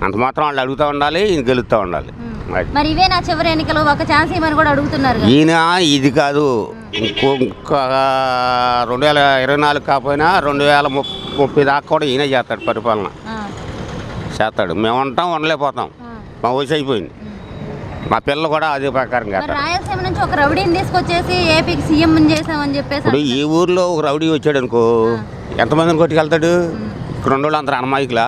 అంత మాత్రం వాళ్ళు అడుగుతూ ఉండాలి, ఈయన గెలుస్తూ ఉండాలి. మరి ఇవే నా చివరి ఎన్నికలు ఒక ఛాన్స్ ఇవ్వమని కూడా అడుగుతున్నారు. ఈయన ఇది కాదు, ఇంకొక 2024 కాకపోయినా 2030 దాకా కూడా ఈయనే చేస్తాడు, పరిపాలన చేస్తాడు. మేము ఉంటాం, ఉండలేకపోతాం, మా వయసు అయిపోయింది. మా పిల్లలు కూడా అదే ప్రకారం చేస్తారు. రాయలసీమ నుంచి ఒక రౌడీని తీసుకొచ్చేసి ఏపీకి సీఎం చేసామని చెప్పేసి. ఇప్పుడు ఈ ఊర్లో ఒక రౌడీ వచ్చాడు అనుకో, ఎంతమందిని కొట్టుకెళ్తాడు? ఇక్కడ ఉండేవాళ్ళు అందరూ అన్నమాయికులా,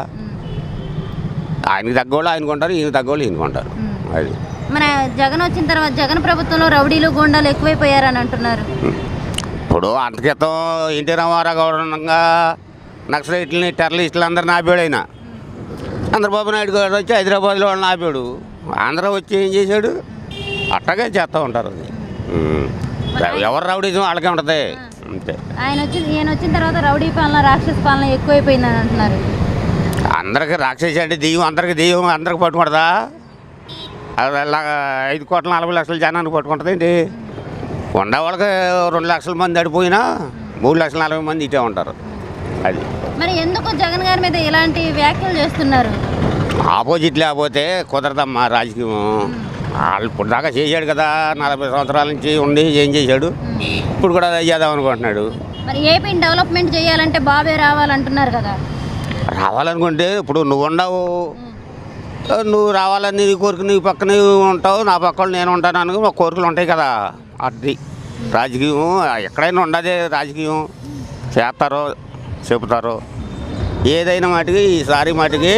ఆయనకి తగ్గోళ్ళు ఆయన కొంటారు, ఈయన తగ్గోళ్ళు ఈయన కొంటారు. అది మన జగన్ వచ్చిన తర్వాత జగన్ ప్రభుత్వంలో రౌడీలు గూండాలు ఎక్కువైపోయారని అంటున్నారు. ఇప్పుడు అంత క్రితం ఎన్టీ రామారావు గౌరవంగా నక్సలైట్లని టెర్రలిస్టులు అందరూ నాపేడు. అయినా చంద్రబాబు నాయుడు గారు వచ్చి హైదరాబాద్లో వాళ్ళని ఆపాడు. ఆంధ్ర వచ్చి ఏం చేశాడు? అట్టగే చేస్తూ ఉంటారు. అది ఎవరు రౌడీజం వాళ్ళకే ఉంటుంది అంతే. ఈయన వచ్చిన తర్వాత రౌడీ పాలన, రాక్షస పాలన ఎక్కువైపోయిందని అంటున్నారు. అందరికి రాక్షసి అంటే దెయ్యం, అందరికి పట్టుకుంటుందా? అది 5,40,00,000 జనానికి పట్టుకుంటుంది ఏంటి? ఉండేవాళ్ళకి 2 లక్షల మంది అడిపోయినా 3,40,000 మంది ఇటే ఉంటారు. అది మరి ఎందుకు జగన్ గారి మీద ఇలాంటి వ్యాఖ్యలు చేస్తున్నారు? ఆపోజిట్ లేకపోతే కుదరదమ్మా రాజకీయం. వాళ్ళు ఇప్పుడు దాకా చేశాడు కదా, 40 సంవత్సరాల నుంచి ఉండి ఏం చేశాడు, ఇప్పుడు కూడా అది చేద్దాం అనుకుంటున్నాడు. మరి ఏపీని డెవలప్మెంట్ చేయాలంటే బాబే రావాలంటున్నారు కదా. రావాలనుకుంటే ఇప్పుడు నువ్వు ఉండవు, నువ్వు రావాలని నీ కోరిక నీ పక్కన ఉంటావు, నా పక్కన నేను ఉంటాను అని మా కోరికలు ఉంటాయి కదా. అది రాజకీయం ఎక్కడైనా ఉండదే. రాజకీయం చేస్తారో చెబుతారో ఏదైనా మాటికి ఈసారి మాటికి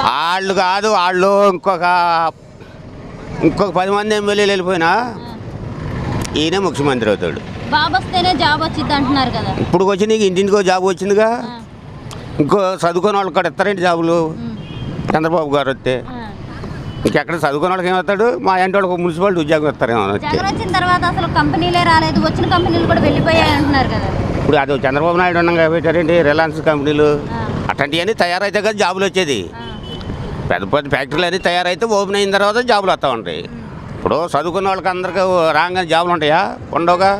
వాళ్ళు కాదు, వాళ్ళు ఇంకొక 10 మంది ఎమ్మెల్యేలు వెళ్ళిపోయినా ఈయనే ముఖ్యమంత్రి అవుతాడు. బాబు వస్తేనే జాబ్ వచ్చింది అంటున్నారు కదా. ఇప్పుడు వచ్చి నీకు ఇంటింటికో జాబ్ వచ్చిందిగా. ఇంకో చదువుకునే వాళ్ళకి కూడా ఇస్తారేంటి జాబులు? చంద్రబాబు గారు వస్తే ఇంకెక్కడ చదువుకునే వాళ్ళకి ఏమవుతాడు? మా ఇంటి వాళ్ళకి మున్సిపాలిటీ ఉద్యోగం ఇస్తారేమో. జగన్ వచ్చిన తర్వాత అసలు కంపెనీలే రాలేదు, వచ్చిన కంపెనీలు కూడా వెళ్ళిపోయాయి అంటున్నారు కదా. ఇప్పుడు అది చంద్రబాబు నాయుడు ఉన్నాగా పెట్టారేంటి రిలయన్స్ కంపెనీలు అట్లాంటివన్నీ తయారైతే కదా జాబులు వచ్చేది. పెద్ద ఫ్యాక్టరీలు అన్నీ తయారైతే ఓపెన్ అయిన తర్వాత జాబులు వస్తూ ఉంటాయి. ఇప్పుడు చదువుకున్న వాళ్ళకి అందరికీ రాగానే జాబులు ఉంటాయా? ఉండవుగా.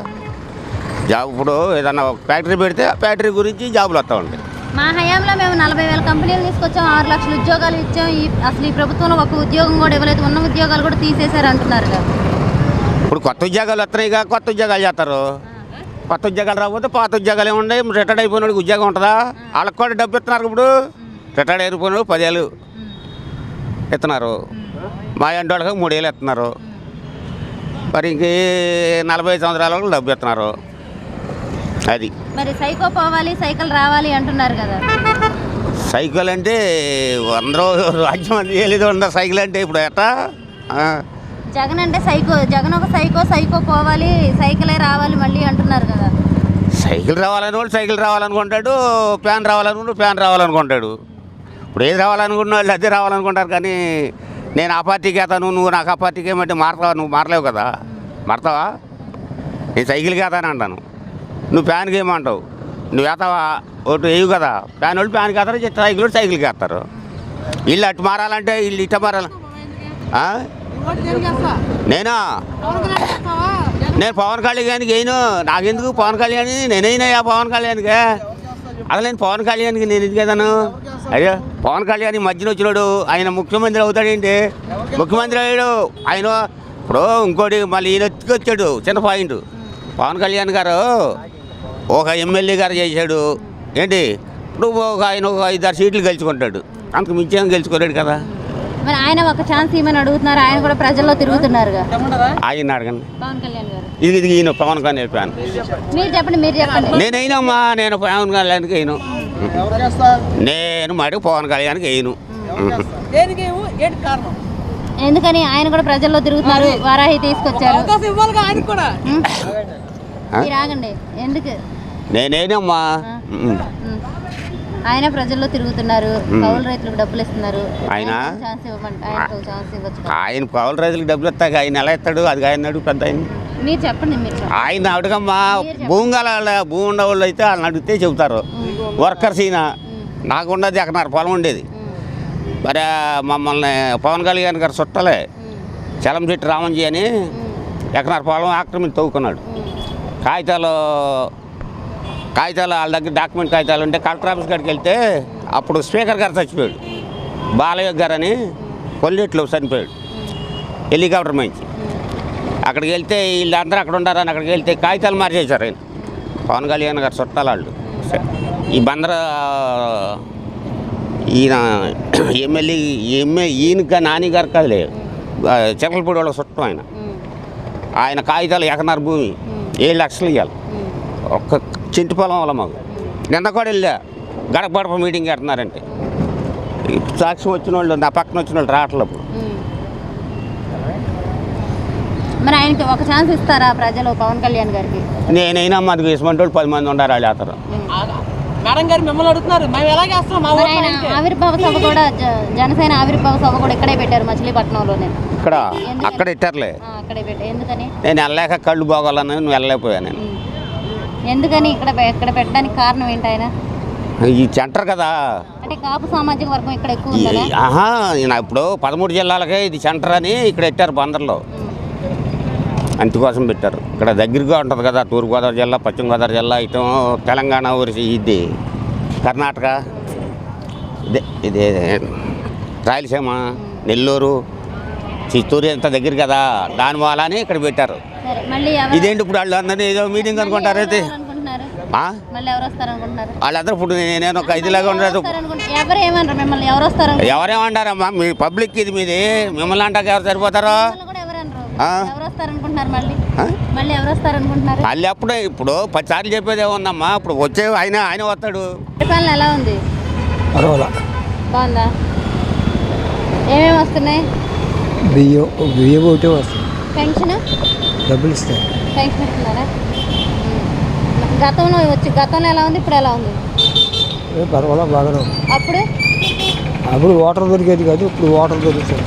జాబ్ ఇప్పుడు ఏదన్నా ఒక ఫ్యాక్టరీ పెడితే ఆ ఫ్యాక్టరీ గురించి జాబులు వస్తూ ఉంటాయి. మా హయాంలో మేము 40,000 కంపెనీలు తీసుకొచ్చాం, 6 లక్షల ఉద్యోగాలు ఇచ్చాం. అసలు ఈ ప్రభుత్వంలో ఒక ఉద్యోగం కూడా ఇవ్వలేదు, ఉన్న ఉద్యోగాలు కూడా తీసేశారు అంటున్నారు కదా. ఇప్పుడు కొత్త ఉద్యోగాలు వస్తున్నాయిగా, కొత్త ఉద్యోగాలు చేస్తారు. కొత్త ఉద్యోగాలు రాకపోతే పాత ఉద్యోగాలు ఏముంటాయి? రిటైర్డ్ అయిపోయిన వాడికి ఉద్యోగం ఉంటుందా? వాళ్ళకి కూడా డబ్బు ఇస్తున్నారు. ఇప్పుడు రిటైర్డ్ అయిపోయిన 10 ఏళ్ళు ఇస్తున్నారు, మా ఇంటి వాళ్ళకి 3 ఏళ్ళు ఇస్తున్నారు. మరి ఇంక 45 సంవత్సరాల వరకు డబ్బు ఇస్తున్నారు. అది మరి సైకో పోవాలి, సైకిల్ రావాలి అంటున్నారు కదా. సైకిల్ అంటే అందరూ రాజ్యం అంతా ఏదో ఉండదు. సైకిల్ అంటే ఇప్పుడు ఎట్టా? జగన్ అంటే సైకో, జగన్ ఒక సైకో పోవాలి, సైకిలే రావాలి మళ్ళీ అంటున్నారు కదా. సైకిల్ రావాలని వాళ్ళు సైకిల్ రావాలనుకుంటాడు, ఫ్యాన్ రావాలనుకుంటాడు. ఇప్పుడు ఏది రావాలనుకున్న వాళ్ళు అదే రావాలనుకుంటారు. కానీ నేను ఆ పార్టీకి వేస్తాను, నువ్వు నాకు ఆ పార్టీకి ఏమంటే మారుతావా? నువ్వు మారలేవు కదా. మారుతావా? నేను సైకిల్కి వేస్తాను అంటాను, నువ్వు ఫ్యాన్కి ఏమంటావు? నువ్వు వేస్తావా? ఒకటి వేయవు కదా. ఫ్యాన్ వాళ్ళు ఫ్యాన్కి వేస్తారు, సైకిల్ వాళ్ళు సైకిల్కి వేస్తారు. వీళ్ళు అటు మారాలంటే వీళ్ళు ఇట్ట మారాలి. నేను పవన్ కళ్యాణ్కి వేయను. నాకెందుకు పవన్ కళ్యాణ్? నేనైనా పవన్ కళ్యాణ్కే. అసలు నేను పవన్ కళ్యాణ్కి నేను ఎందుకు వేదాను? అయ్యో పవన్ కళ్యాణ్ మధ్యన వచ్చినాడు, ఆయన ముఖ్యమంత్రి అవుతాడేంటి? ముఖ్యమంత్రి అయ్యాడు ఆయన. ఇప్పుడు ఇంకోటి మళ్ళీ ఈయన వచ్చాడు. చిన్న పాయింట్, పవన్ కళ్యాణ్ గారు ఒక ఎమ్మెల్యే గారు చేశాడు ఏంటి? ఇప్పుడు ఆయన ఒక 5-6 సీట్లు గెలుచుకుంటాడు, అంతకు మించేం గెలుచుకోలేడు కదా. మరి ఆయన ఒక ఛాన్స్ ఇవ్వమని అడుగుతున్నారు, ఆయన కూడా ప్రజల్లో తిరుగుతున్నారు. ఆయన అడగండి. పవన్ కళ్యాణ్ గారు ఇది ఈయన పవన్ కళ్యాణ్ ఫ్యాన్. మీరు చెప్పండి. నేనైనామ్మా, నేను పవన్ కళ్యాణ్కి వేయను. నేను మటుకు పవన్ కళ్యాణ్కి వేయను. ఎందుకని? ఆయన కూడా ప్రజల్లో తిరుగుతున్నారు, వారాహి తీసుకొచ్చారు. మీరు ఆగండి. ఎందుకు? నేనేనమ్మా. ఆయన ప్రజల్లో తిరుగుతున్నారు, కౌలు రైతులకు డబ్బులు ఇస్తున్నారు. ఆయన ఛాన్స్ ఇవ్వచ్చు. ఆయన కౌలు రైతులకు డబ్బులు ఇస్తాక ఆయన ఎలా ఇస్తాడు? అది ఆయన అడుగు పెద్ద ఆయన. మీరు చెప్పండి. ఆయన అడగమ్మా. భూమి ఉన్న వాళ్ళు అయితే వాళ్ళని అడిగితే చెబుతారు. వర్కర్స్ ఈయన నాకు ఉండదు, ఎకరాన్నర పొలం ఉండేది. మరి మమ్మల్ని పవన్ కళ్యాణ్ గారు చుట్టాలే చలంశెట్టి రామంజీ అని ఎకరాన్నర పొలం ఆక్రమించి తవ్వుకున్నాడు. కాగితాలు వాళ్ళ దగ్గర డాక్యుమెంట్ కాగితాలు ఉంటే కలెక్టర్ ఆఫీస్ కాడికి వెళ్తే అప్పుడు స్పీకర్ గారు చచ్చిపోయాడు, బాలయ్య గారు అని కొల్లేట్లో చనిపోయాడు హెలికాప్టర్ మంచి. అక్కడికి వెళ్తే వీళ్ళందరూ అక్కడ ఉండారని అక్కడికి వెళ్తే కాగితాలు మార్చేశారు ఆయన. పవన్ కళ్యాణ్ గారు చుట్టాలు వాళ్ళు. ఈ బందర ఈయన ఎమ్మెల్యే ఈయనగా నాని గారు కాదులే, చెక్కలపూడి వాళ్ళ చుట్టం ఆయన కాగితాలు ఎకరాన్నర భూమి 7 లక్షలు ఇవ్వాలి. ఒక్క చింటి పొలం వల్ల మాకు. నిన్న కూడా వెళ్ళా, గడప మీటింగ్ పెడుతున్నారంటే సాక్షి వచ్చిన వాళ్ళు, నా పక్కన వచ్చిన వాళ్ళు రావట్లేదు. మరి ఆయనకి ఒక ఛాన్స్ ఇస్తారా ప్రజలు పవన్ కళ్యాణ్ గారికి? నేనైనా మాది వేసుకుంటే 10 మంది ఉండారు వాళ్ళు. అతను మేడం గారు మిమ్మల్ని అడుగుతున్నారు, మేము ఎలా చేస్తాం మా మరి ఆయన ఆవిర్భావ సభ కూడా జనసేన ఆవిర్భావ సభ కూడా ఇక్కడే పెట్టారు, మచిలీపట్నంలోనే. ఇక్కడ అక్కడ ఇట్టారులే. అక్కడే పెట్టారు. ఎందుకని? నేను వెళ్ళలేక కళ్ళు బాగోవాలని నువ్వు వెళ్ళలేకపోయాను నేను. ఎందుకని ఇక్కడ పెట్టడానికి కారణం ఏంటి ఆయన? ఈ సెంటర్ కదా, అంటే కాపు సామాజిక వర్గం ఇక్కడ ఎక్కువ ఉందా? ఆహా, ఇప్పుడు 13 జిల్లాలకే ఇది సెంటర్ అని ఇక్కడ పెట్టారు బందర్లో. అందుకోసం పెట్టారు. ఇక్కడ దగ్గరగా ఉంటుంది కదా, తూర్పుగోదావరి జిల్లా, పశ్చిమ గోదావరి జిల్లా, ఇటు తెలంగాణ ఊరి, ఇది కర్ణాటక, ఇదే రాయలసీమ, నెల్లూరు, చిత్తూరు అంత దగ్గర కదా, దాని వల్ల ఇక్కడ పెట్టారు. ఇదేంటి ఇప్పుడు వాళ్ళు అందరినీ ఏదో మీటింగ్ అనుకుంటారు అయితే వాళ్ళందరూ ఇప్పుడు నేను ఒక ఇదిలాగా ఉండదు. ఎవరేమంటారమ్మా, మీ పబ్లిక్ ఇది మీది, మిమ్మల్ని అంటాక ఎవరు సరిపోతారో? మళ్ళీ అప్పుడే ఇప్పుడు 10 సార్లు చెప్పేది ఏముందమ్మా, ఇప్పుడు వచ్చే ఆయన వస్తాడు. ఎలా ఉంది? బాగుందా? ఏమేమి వస్తున్నాయి? బియ్యం ఒకటే వస్తుంది. పెన్షన్ డబ్బులు ఇస్తారు. పెన్షన్ ఇస్తున్నారా? గతంలో ఎలా ఉంది, ఇప్పుడు ఎలా ఉంది? పర్వాలా, బాగానే ఉంది. అప్పుడు వాటర్ దొరికేది కాదు, ఇప్పుడు వాటర్ దొరుకుతుంది.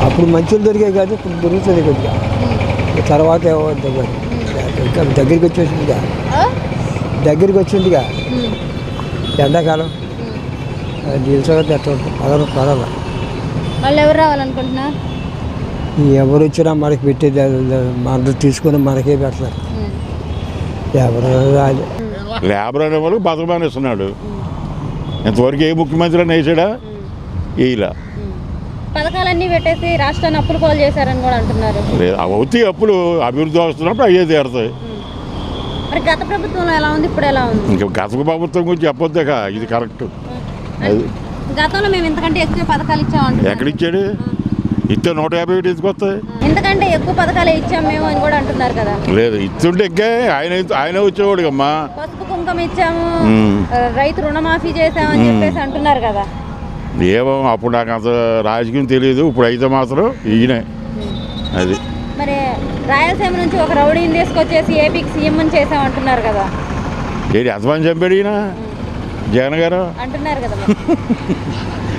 అప్పుడు మంచులు దొరికేది కాదు, ఇప్పుడు దొరుకుతుంది కొద్దిగా. తర్వాత ఇంకా దగ్గరికి వచ్చిందిగా ఎండాకాలం డీల్స్ పర్వాలా. వాళ్ళు ఎవరు రావాలనుకుంటున్నా? ఎవరు వచ్చినా మనకి పెట్టేది అందరూ తీసుకొని మనకే పెడతారు. ఎవరు రాదు. లేబర్ అనే వాళ్ళకి బతకమని ఇస్తున్నాడు. ఇంతవరకు ఏ ముఖ్యమంత్రి అని వేసాడా? ఇలా పథకాలన్నీ పెట్టేసి రాష్ట్రాన్ని అప్పులు పాలు చేశారని కూడా అంటున్నారు. అవుతాయి అప్పులు, అభివృద్ధి వస్తున్నప్పుడు అయ్యే తీరుతాయి. మరి గత ప్రభుత్వంలో ఎలా ఉంది, ఇప్పుడు ఎలా ఉంది? ఇంకా గత ప్రభుత్వం గురించి చెప్పొద్దాక ఇది కరెక్ట్. గతంలో మేము ఇంతకంటే ఎక్కువ పథకాలు ఇచ్చామంటే ఎక్కడిచ్చాడు? ఇస్తే 150 తీసుకొస్తాయి. ఇంతకంటే ఎక్కువ పథకాలు ఇచ్చాం మేము అని కూడా అంటున్నారు కదా. లేదు, ఇస్తుంటే ఇంకా ఆయన వచ్చేవాడు అమ్మా. పసుపు కుంకుమ ఇచ్చాము, రైతు రుణమాఫీ చేసామని చెప్పేసి అంటున్నారు కదా. ఏమో అప్పుడు నాకు అంత రాజకీయం తెలియదు, ఇప్పుడు అయితే మాత్రం ఈయనే. అది మరి రాయలసీమ నుంచి ఒక రౌడీని తీసుకొచ్చేసి ఏపీకి సీఎం చేసామంటున్నారు కదా. ఏంటి ఎంతమంది చంపాడు ఈయన? జగన్ గారు అంటున్నారు కదా.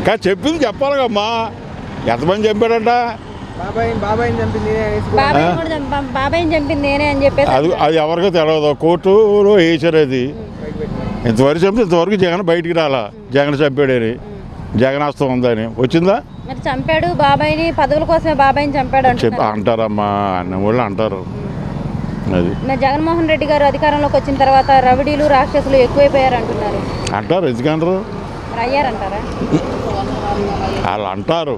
కానీ చెప్పింది చెప్పాలిగమ్మా, ఎంతమంది చంపాడంట? బాబాయ్ని చంపింది నేనే అని చెప్పేసి అది ఎవరికో తెలియదు, కోర్టులో వేసారు. అది ఇంతవరకు చంపితే ఇంతవరకు జగన్ బయటికి రాలా, జగన్ చంపాడని, జగన్ హస్తం ఉందని వచ్చిందా? మరి చంపాడు బాబాయ్ని, పదవుల కోసమే బాబాయ్ని చంపాడు అంటారమ్మా, అన్న వాళ్ళు అంటారు. అది మరి జగన్మోహన్ రెడ్డి గారు అధికారంలోకి వచ్చిన తర్వాత రౌడీలు రాక్షసులు ఎక్కువైపోయారు అంటున్నారు. అంటారు, ఎందుకంటారు? మరి అయ్యారంటారా? వాళ్ళు అంటారు.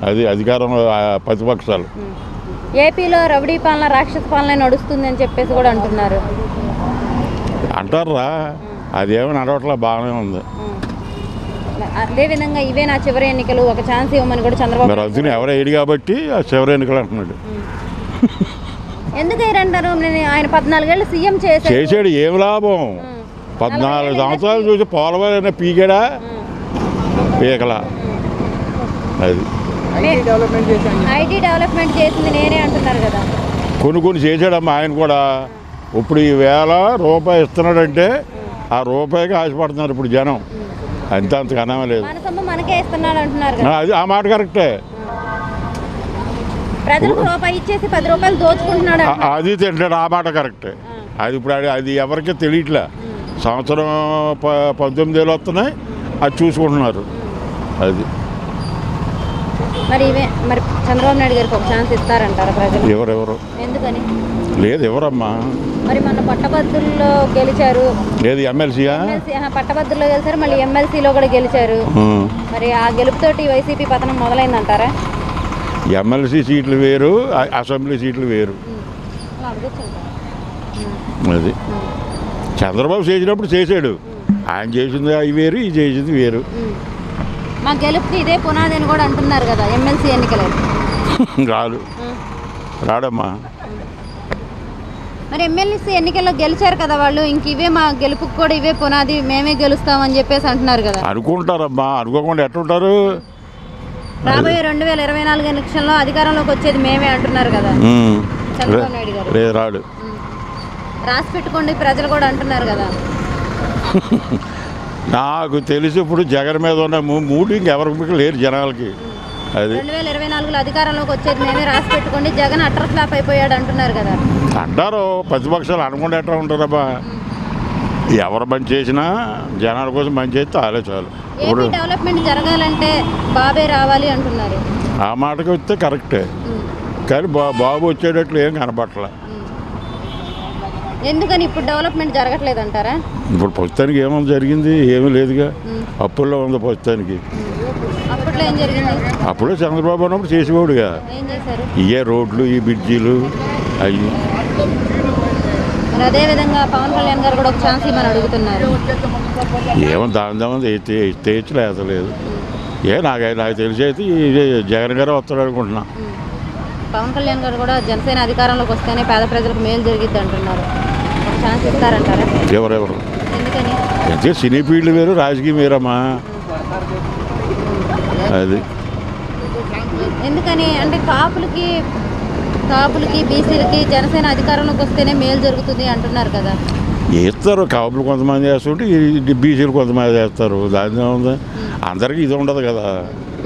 అది అధికారంలో ప్రతిపక్షాలు. ఏపీలో రౌడీ పాలన, రాక్షస పాలన నడుస్తుంది అని చెప్పేసి కూడా అంటున్నారు. అంటారా? అదేమో నడవట్లా, బాగానే ఉంది. అదేవిధంగా ఇవే నా చివరి ఎన్నికలు, ఒక ఛాన్స్ ఇవ్వమని కూడా చంద్రబాబు అందుకని ఎవరు ఏడు కాబట్టి ఆ చివరి ఎన్నికలు అంటున్నాడు. ఎందుకు అయ్యారంటారు? ఆయన 14 ఏళ్ళు సీఎం చేశాడు, ఏం లాభం? 14 సంవత్సరాలు చూసి పోలవరం పీకాడా? పీకలా. అది ఐటీ డెవలప్మెంట్ చేసింది నేనే అంటున్నారు కదా. కొన్ని చేశాడమ్మా ఆయన కూడా. ఇప్పుడు ఈ ₹1,000 ఇస్తున్నాడంటే ఆ రూపాయికి ఆశపడుతున్నారు ఇప్పుడు జనం. అంతకన్నా లేదు. మనకే ఇస్తున్నాడు అంటున్నారు కదా. అది ఆ మాట కరెక్టే. ప్రజలకు రూపాయి ఇచ్చేసి 10 రూపాయలు దోచుకుంటున్నాడు. అది తింటాడు, ఆ మాట కరెక్టే. అది ఇప్పుడు అది ఎవరికీ తెలియట్లే. సంవత్సరం 19 ఏళ్ళు వస్తున్నాయి, అది చూసుకుంటున్నారు. అది మరి చంద్రబాబు నాయుడు గారికి ఒక ఛాన్స్ ఇస్తారంటారా ప్రజలు? ఎవరెవరు? ఎందుకని లేదు, ఎవరమ్మా? మరి మన పట్టభద్రుల్లో గెలిచారు. లేదు, ఎమ్మెల్సీయా? పట్టభద్రుల్లో గెలిచారు, మళ్ళీ ఎమ్మెల్సీలో కూడా గెలిచారు. మరి ఆ గెలుపుతోటి వైసీపీ పతనం మొదలైందంటారా? ఎమ్మెల్సీ సీట్లు వేరు, అసెంబ్లీ సీట్లు వేరు. అది చంద్రబాబు చేసినప్పుడు చేశాడు. ఆయన చేసింది అవి వేరు, ఇది చేసింది వేరు. మా గెలుపుకి ఇదే పునాది అని కూడా అంటున్నారు కదా ఎమ్మెల్సీ ఎన్నికలు. రాడమ్మా. మరి ఎమ్మెల్సీ ఎన్నికల్లో గెలిచారు కదా వాళ్ళు, ఇంక ఇవే మా గెలుపుకి కూడా ఇవే పునాది, మేమే గెలుస్తామని చెప్పేసి అంటున్నారు కదా. అనుకుంటారమ్మా, అనుకోకుండా ఎట్లుంటారు? రాబోయే 2024 ఎలక్షన్లో అధికారంలోకి వచ్చేది మేమే అంటున్నారు కదా చంద్రబాబు నాయుడు గారు. రాడు. రాసి పెట్టుకోండి ప్రజలు కూడా అంటున్నారు కదా. నాకు తెలిసి ఇప్పుడు జగన్ మీద ఉన్న మూడు ఇంకెవరికి లేరు జనాలకి. అది 2024లో అధికారంలోకి వచ్చేది మేమే రాసి పెట్టుకోండి, జగన్ అటర్ ఫ్లాప్ అయిపోయాడు అంటున్నారు కదా. అంటారు ప్రతిపక్షాలు అనుకుంటే ఎట్లా ఉంటారబ్బా. ఎవరు మంచి చేసినా జనాల కోసం మంచి చేస్తే ఆలోచాలు. ఇప్పుడు ఏపీ డెవలప్మెంట్ జరగాలంటే బాబే రావాలి అంటున్నారు. ఆ మాటకి వస్తే కరెక్టే, కానీ బాబు వచ్చేటట్లు ఏం కనపట్ల. ఎందుకని ఇప్పుడు డెవలప్మెంట్ జరగట్లేదు అంటారా? ఇప్పుడు ప్రస్తుతానికి ఏమైనా జరిగింది ఏమీ లేదుగా. అప్పుల్లో ఉంది ప్రస్తుతానికి. అప్పట్లో ఏం జరిగింది? అప్పుడు చంద్రబాబు ఉన్నప్పుడు చేసేవాడుగా. ఏం చేశారు? ఇవే రోడ్లు, ఈ బ్రిడ్జీలు అవి. మరి అదే విధంగా పవన్ కళ్యాణ్ గారు కూడా ఒక ఛాన్స్ ఇవ్వమని అడుగుతున్నారు. ఏమో దాని తెచ్చలేదు. నాకు తెలిసి అయితే జగన్ గారు వస్తాడు అనుకుంటున్నా. పవన్ కళ్యాణ్ గారు కూడా జనసేన అధికారంలోకి వస్తేనే పేద ప్రజలకు మేలు జరిగిద్ది అంటున్నారు. ఒక ఛాన్స్ ఇస్తారంటారా? ఎవరెవరు ఎందుకని? అయితే సినీ ఫీల్డ్ వేరు, రాజకీయం వేరమ్మా. అది ఎందుకని అంటే కాపులకి బీసీలకి జనసేన అధికారంలోకి వస్తేనే మేలు జరుగుతుంది అంటున్నారు కదా. వేస్తారు, కాపులు కొంతమంది వేస్తుంటే బీసీలు కొంతమంది వేస్తారు. దాని ఉంది, అందరికీ ఇది ఉండదు కదా.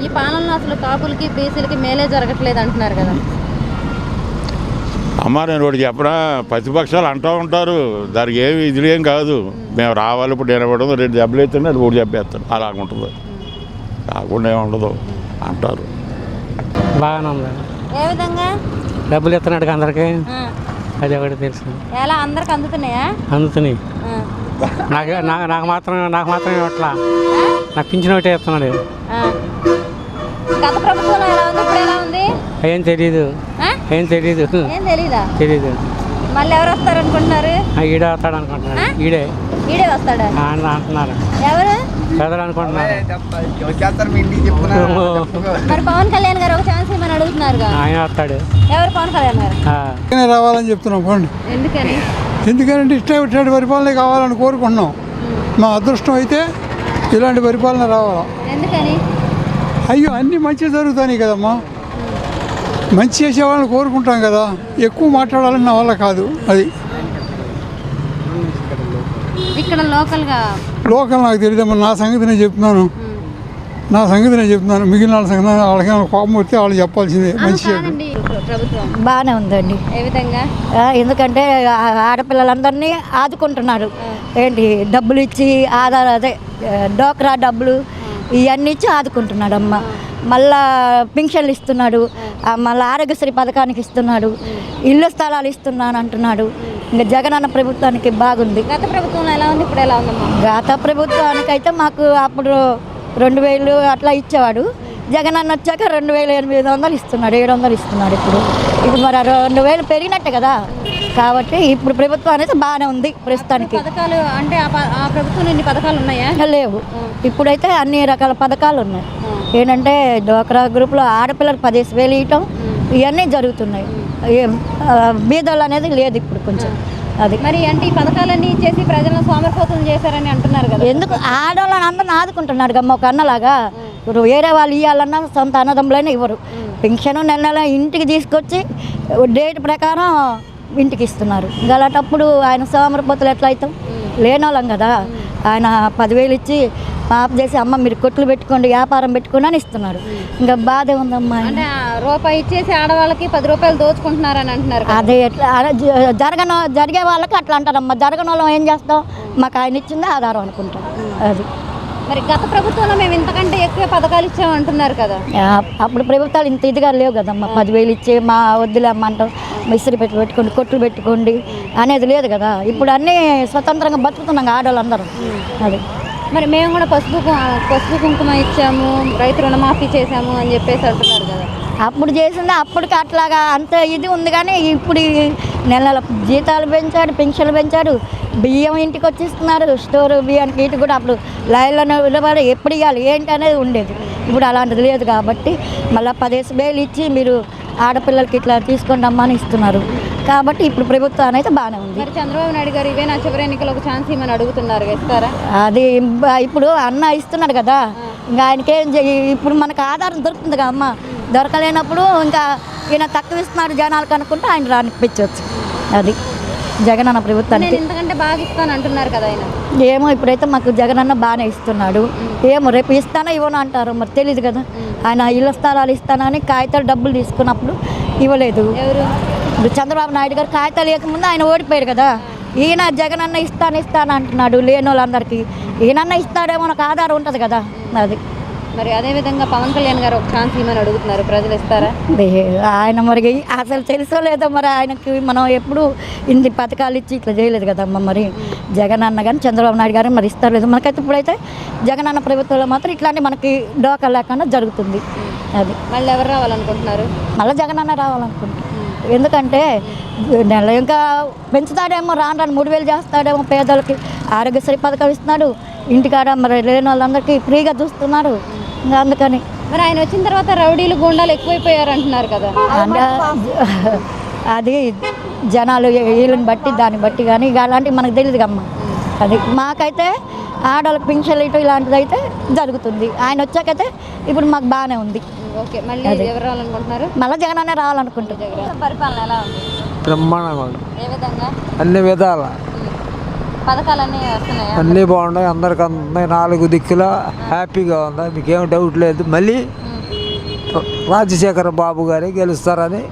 ఈ పాలనలో అసలు కాపులకి బీసీలకి మేలే జరగట్లేదు అంటున్నారు కదా. అమ్మ నేను ఒకటి చెప్పనా, ప్రతిపక్షాలు అంటూ ఉంటారు, దానికి ఏమి ఇదిలేం కాదు. మేము రావాలి, ఇప్పుడు నేను ఇవ్వడం 2 దెబ్బలు వేస్తాను, అది 3 చెప్పేస్తాను, అలాగుంటుంది. కాకుండా ఏముండదు అంటారు. బాగానే ఉంది. ఏ విధంగా? డబ్బులు ఇస్తున్నాడు అందరికి, అది ఒకటి తెలుసు. ఎలా అందరికి అందుతున్నాయా? అందుతున్నాయి. నాకు మాత్రం ఇవ్వట్లా. నాకు పింఛన్ ఒకటే ఇస్తున్నాడు. గత ప్రభుత్వంలో ఎలా ఉంది, ఇప్పుడు ఎలా ఉంది? ఏం తెలీదు. ఏం తెలీదా? తెలీదు. మళ్ళీ ఎవరు వస్తారు అనుకుంటున్నారు? ఈడే వస్తాడు అనుకుంటున్నాడు. ఈడే వస్తాడా అంటున్నారు. ఎవరు పెద్దలు అనుకుంటున్నారు. మరి పవన్ కళ్యాణ్ గారు ఒక ఛాన్స్ ఇవ్వమని అడుగుతున్నారు. ఆయన వస్తాడు. ఎవరు? పవన్ కళ్యాణ్ గారు రావాలని చెప్తున్నాం. పండి ఎందుకని? ఎందుకంటే ఇష్టం పరిపాలన కావాలని కోరుకుంటున్నాం. మా అదృష్టం అయితే ఇలాంటి పరిపాలన రావాలా. ఎందుకని? అయ్యో అన్నీ మంచి జరుగుతాయి కదమ్మా. మంచి చేసే వాళ్ళని కోరుకుంటాం కదా. ఎక్కువ మాట్లాడాలని నా వల్ల కాదు. అది ఇక్కడ లోకల్ నాకు తెలియదమ్మా. నా సంగతి నేను చెప్తున్నాను. మిగిలిన వాళ్ళ సంగతి వాళ్ళకి కోపం వస్తే వాళ్ళు చెప్పాల్సిందే. మంచి బాగానే ఉందండి. ఏ విధంగా? ఎందుకంటే ఆడపిల్లలందరినీ ఆదుకుంటున్నారు. ఏంటి డబ్బులు ఇచ్చి డోక్రా డబ్బులు ఇవన్నీ ఇచ్చి ఆదుకుంటున్నాడు అమ్మ. మళ్ళా పింఛన్లు ఇస్తున్నాడు, మళ్ళీ ఆరోగ్యశ్రీ పథకానికి ఇస్తున్నాడు, ఇల్లు స్థలాలు ఇస్తున్నాను అంటున్నాడు. ఇంకా జగనన్న ప్రభుత్వానికి బాగుంది. గత ప్రభుత్వంలో ఎలా ఉంది, ఇప్పుడు ఎలా ఉందమ్మా? గత ప్రభుత్వానికైతే మాకు అప్పుడు 2000 అట్లా ఇచ్చేవాడు. జగనన్న వచ్చాక 2800 ఇస్తున్నాడు, 700 ఇస్తున్నాడు. ఇప్పుడు మరి 2000 పెరిగినట్టే కదా. కాబట్టి ఇప్పుడు ప్రభుత్వం అనేది బాగానే ఉంది ప్రస్తుతానికి. పథకాలు అంటే ఆ ప్రభుత్వంలో ఎన్ని పథకాలు ఉన్నాయా? లేవు. ఇప్పుడైతే అన్ని రకాల పథకాలు ఉన్నాయి. ఏంటంటే డ్వాక్రా గ్రూప్లో ఆడపిల్లలకు 10,000 ఇవ్వటం ఇవన్నీ జరుగుతున్నాయి. బీదోళ్ళు అనేది లేదు ఇప్పుడు కొంచెం. అది మరి అంటే ఈ పథకాలన్నీ ఇచ్చేసి ప్రజలను సోమరిపోతులు చేశారని అంటున్నారు కదా. ఎందుకు? ఆడవాళ్ళని అందరిని ఆదుకుంటున్నాడు గమ్మ ఒక అన్నలాగా. ఇప్పుడు వేరే వాళ్ళు ఇవ్వాలన్నా సొంత అన్నదమ్ములైనా ఇవ్వరు. పెన్షన్ నెల ఇంటికి తీసుకొచ్చి డేట్ ప్రకారం ఇంటికి ఇస్తున్నారు. ఇంకా అలాంటప్పుడు ఆయన సోమరిపోతులు ఎట్లా అవుతాం? లేనోళ్ళం కదా. ఆయన 10,000 ఇచ్చి మాపు చేసి అమ్మ మీరు కొట్లు పెట్టుకోండి, వ్యాపారం పెట్టుకోండి అని ఇస్తున్నాడు. ఇంకా బాధే ఉందమ్మా. అంటే రూపాయి ఇచ్చేసి ఆడవాళ్ళకి 10 రూపాయలు దోచుకుంటున్నారని అంటున్నారు. అదే ఎట్లా జరిగే వాళ్ళకి అట్లా అంటారమ్మా. జరగని వాళ్ళం ఏం చేస్తాం? మాకు ఆయన ఇచ్చిందే ఆధారం అనుకుంటాం. అది మరి గత ప్రభుత్వంలో మేము ఇంతకంటే ఎక్కువ పథకాలు ఇచ్చామంటున్నారు కదా. అప్పుడు ప్రభుత్వాలు ఇంత ఇదిగా లేవు కదమ్మా. 10,000 ఇచ్చి మా వద్దులేమ్మంటాం, మిస్త్రీ పెట్టుకోండి, కొట్లు పెట్టుకోండి అనేది లేదు కదా. ఇప్పుడు అన్నీ స్వతంత్రంగా బతుకుతున్నాం ఆడవాళ్ళందరూ. అది మరి మేము కూడా పసుపు కుంకుమ ఇచ్చాము, రైతు రుణమాఫీ చేశాము అని చెప్పేసి అంటున్నారు కదా. అప్పుడు చేసింది అప్పటికి అట్లాగా అంత ఇది ఉంది. కానీ ఇప్పుడు నెల జీతాలు పెంచాడు, పెన్షన్లు పెంచాడు, బియ్యం ఇంటికి వచ్చిస్తున్నారు. స్టోర్ బియ్యానికి వీటి కూడా అప్పుడు లైన్లో నిలబడి ఎప్పుడు ఇవ్వాలి ఏంటి అనేది ఉండేది. ఇప్పుడు అలాంటిది లేదు కాబట్టి మళ్ళీ 10,000 ఇచ్చి మీరు ఆడపిల్లలకి ఇట్లా తీసుకోండి అమ్మా అని ఇస్తున్నారు. కాబట్టి ఇప్పుడు ప్రభుత్వం అయితే బాగానే ఉంది. మరి చంద్రబాబు నాయుడు గారు ఇవే నా చివరి ఎన్నికలు ఒక ఛాన్స్ ఇవ్వమని అడుగుతున్నారు, ఇస్తారా? అది ఇప్పుడు అన్న ఇస్తున్నాడు కదా. ఇంకా ఆయనకేం ఇప్పుడు మనకు ఆధారం దొరుకుతుంది కదా అమ్మ. దొరకలేనప్పుడు ఇంకా ఈయన తక్కువ ఇస్తున్నాడు జనాలకు అనుకుంటే ఆయన రానిపించవచ్చు. అది జగనన్న ప్రభుత్వానికి. ఇంతకంటే బాగా ఇస్తాను అంటున్నారు కదా ఆయన. ఏమో ఇప్పుడైతే మాకు జగనన్న బాగానే ఇస్తున్నాడు. ఏమో రేపు ఇస్తానో ఇవ్వను అంటారు, మరి తెలియదు కదా. ఆయన ఇళ్ళ స్థలాలు ఇస్తానని కాగితాలు డబ్బులు తీసుకున్నప్పుడు ఇవ్వలేదు. ఇప్పుడు చంద్రబాబు నాయుడు గారు కాగితాలు ఇవ్వకముందు ఆయన ఓడిపోయారు కదా. ఈయన జగనన్న ఇస్తాను అంటున్నాడు లేని వాళ్ళందరికీ. ఈయనన్న ఇస్తాడేమో నాకు ఆధారం ఉంటుంది కదా. అది మరి అదేవిధంగా పవన్ కళ్యాణ్ గారు ఒక ఛాన్స్ ఇవ్వమని అడుగుతున్నారు, ప్రజలు ఇస్తారా? ఆయన మరి అసలు తెలుసో లేదో మరి ఆయనకి మనం ఎప్పుడు ఇన్ని పథకాలు ఇచ్చి ఇట్లా చేయలేదు కదమ్మా. మరి జగన్ అన్న కానీ చంద్రబాబు నాయుడు గారు మరి ఇస్తారు లేదు. మనకైతే ఇప్పుడైతే జగనన్న ప్రభుత్వంలో మాత్రం ఇట్లాంటి మనకి డోకా లేకుండా జరుగుతుంది. అది మళ్ళీ ఎవరు రావాలనుకుంటున్నారు? మళ్ళీ జగనన్న రావాలనుకుంటున్నారు. ఎందుకంటే నెల ఇంకా పెంచుతాడేమో, రాను 3,000 చేస్తాడేమో పేదలకి. ఆరోగ్యశ్రీ పథకం ఇస్తున్నాడు, ఇంటికాడ మరి లేని వాళ్ళందరికీ ఫ్రీగా చూస్తున్నారు. ఇంకా అందుకని మరి ఆయన వచ్చిన తర్వాత రౌడీలు గుండాలు ఎక్కువైపోయారు అంటున్నారు కదా. అంటే అది జనాలు వీళ్ళని బట్టి దాన్ని బట్టి కానీ ఇక అలాంటివి మనకు తెలియదు అమ్మ. అది మాకైతే ఆడవాళ్ళకి పింఛన్లు ఇటు ఇలాంటిది అయితే జరుగుతుంది. ఆయన వచ్చాకైతే ఇప్పుడు మాకు బాగానే ఉంది. ఓకే, మళ్ళీ ఎవరు రావాలనుకుంటున్నారు? మళ్ళీ జగనన్నే రావాలనుకుంటున్నారు. పరిపాలన ఎలా ఉంది? బ్రహ్మాండంగా ఉంది. ఏ విధంగా? అన్ని విధాల పథకాలన్నీ వస్తున్నాయి, అన్నీ బాగున్నాయి, అందరికి అందుతున్నాయి. 4 దిక్కుల హ్యాపీగా ఉంది, మీకేం డౌట్ లేదు. మళ్ళీ రాజశేఖర బాబు గారే గెలుస్తారని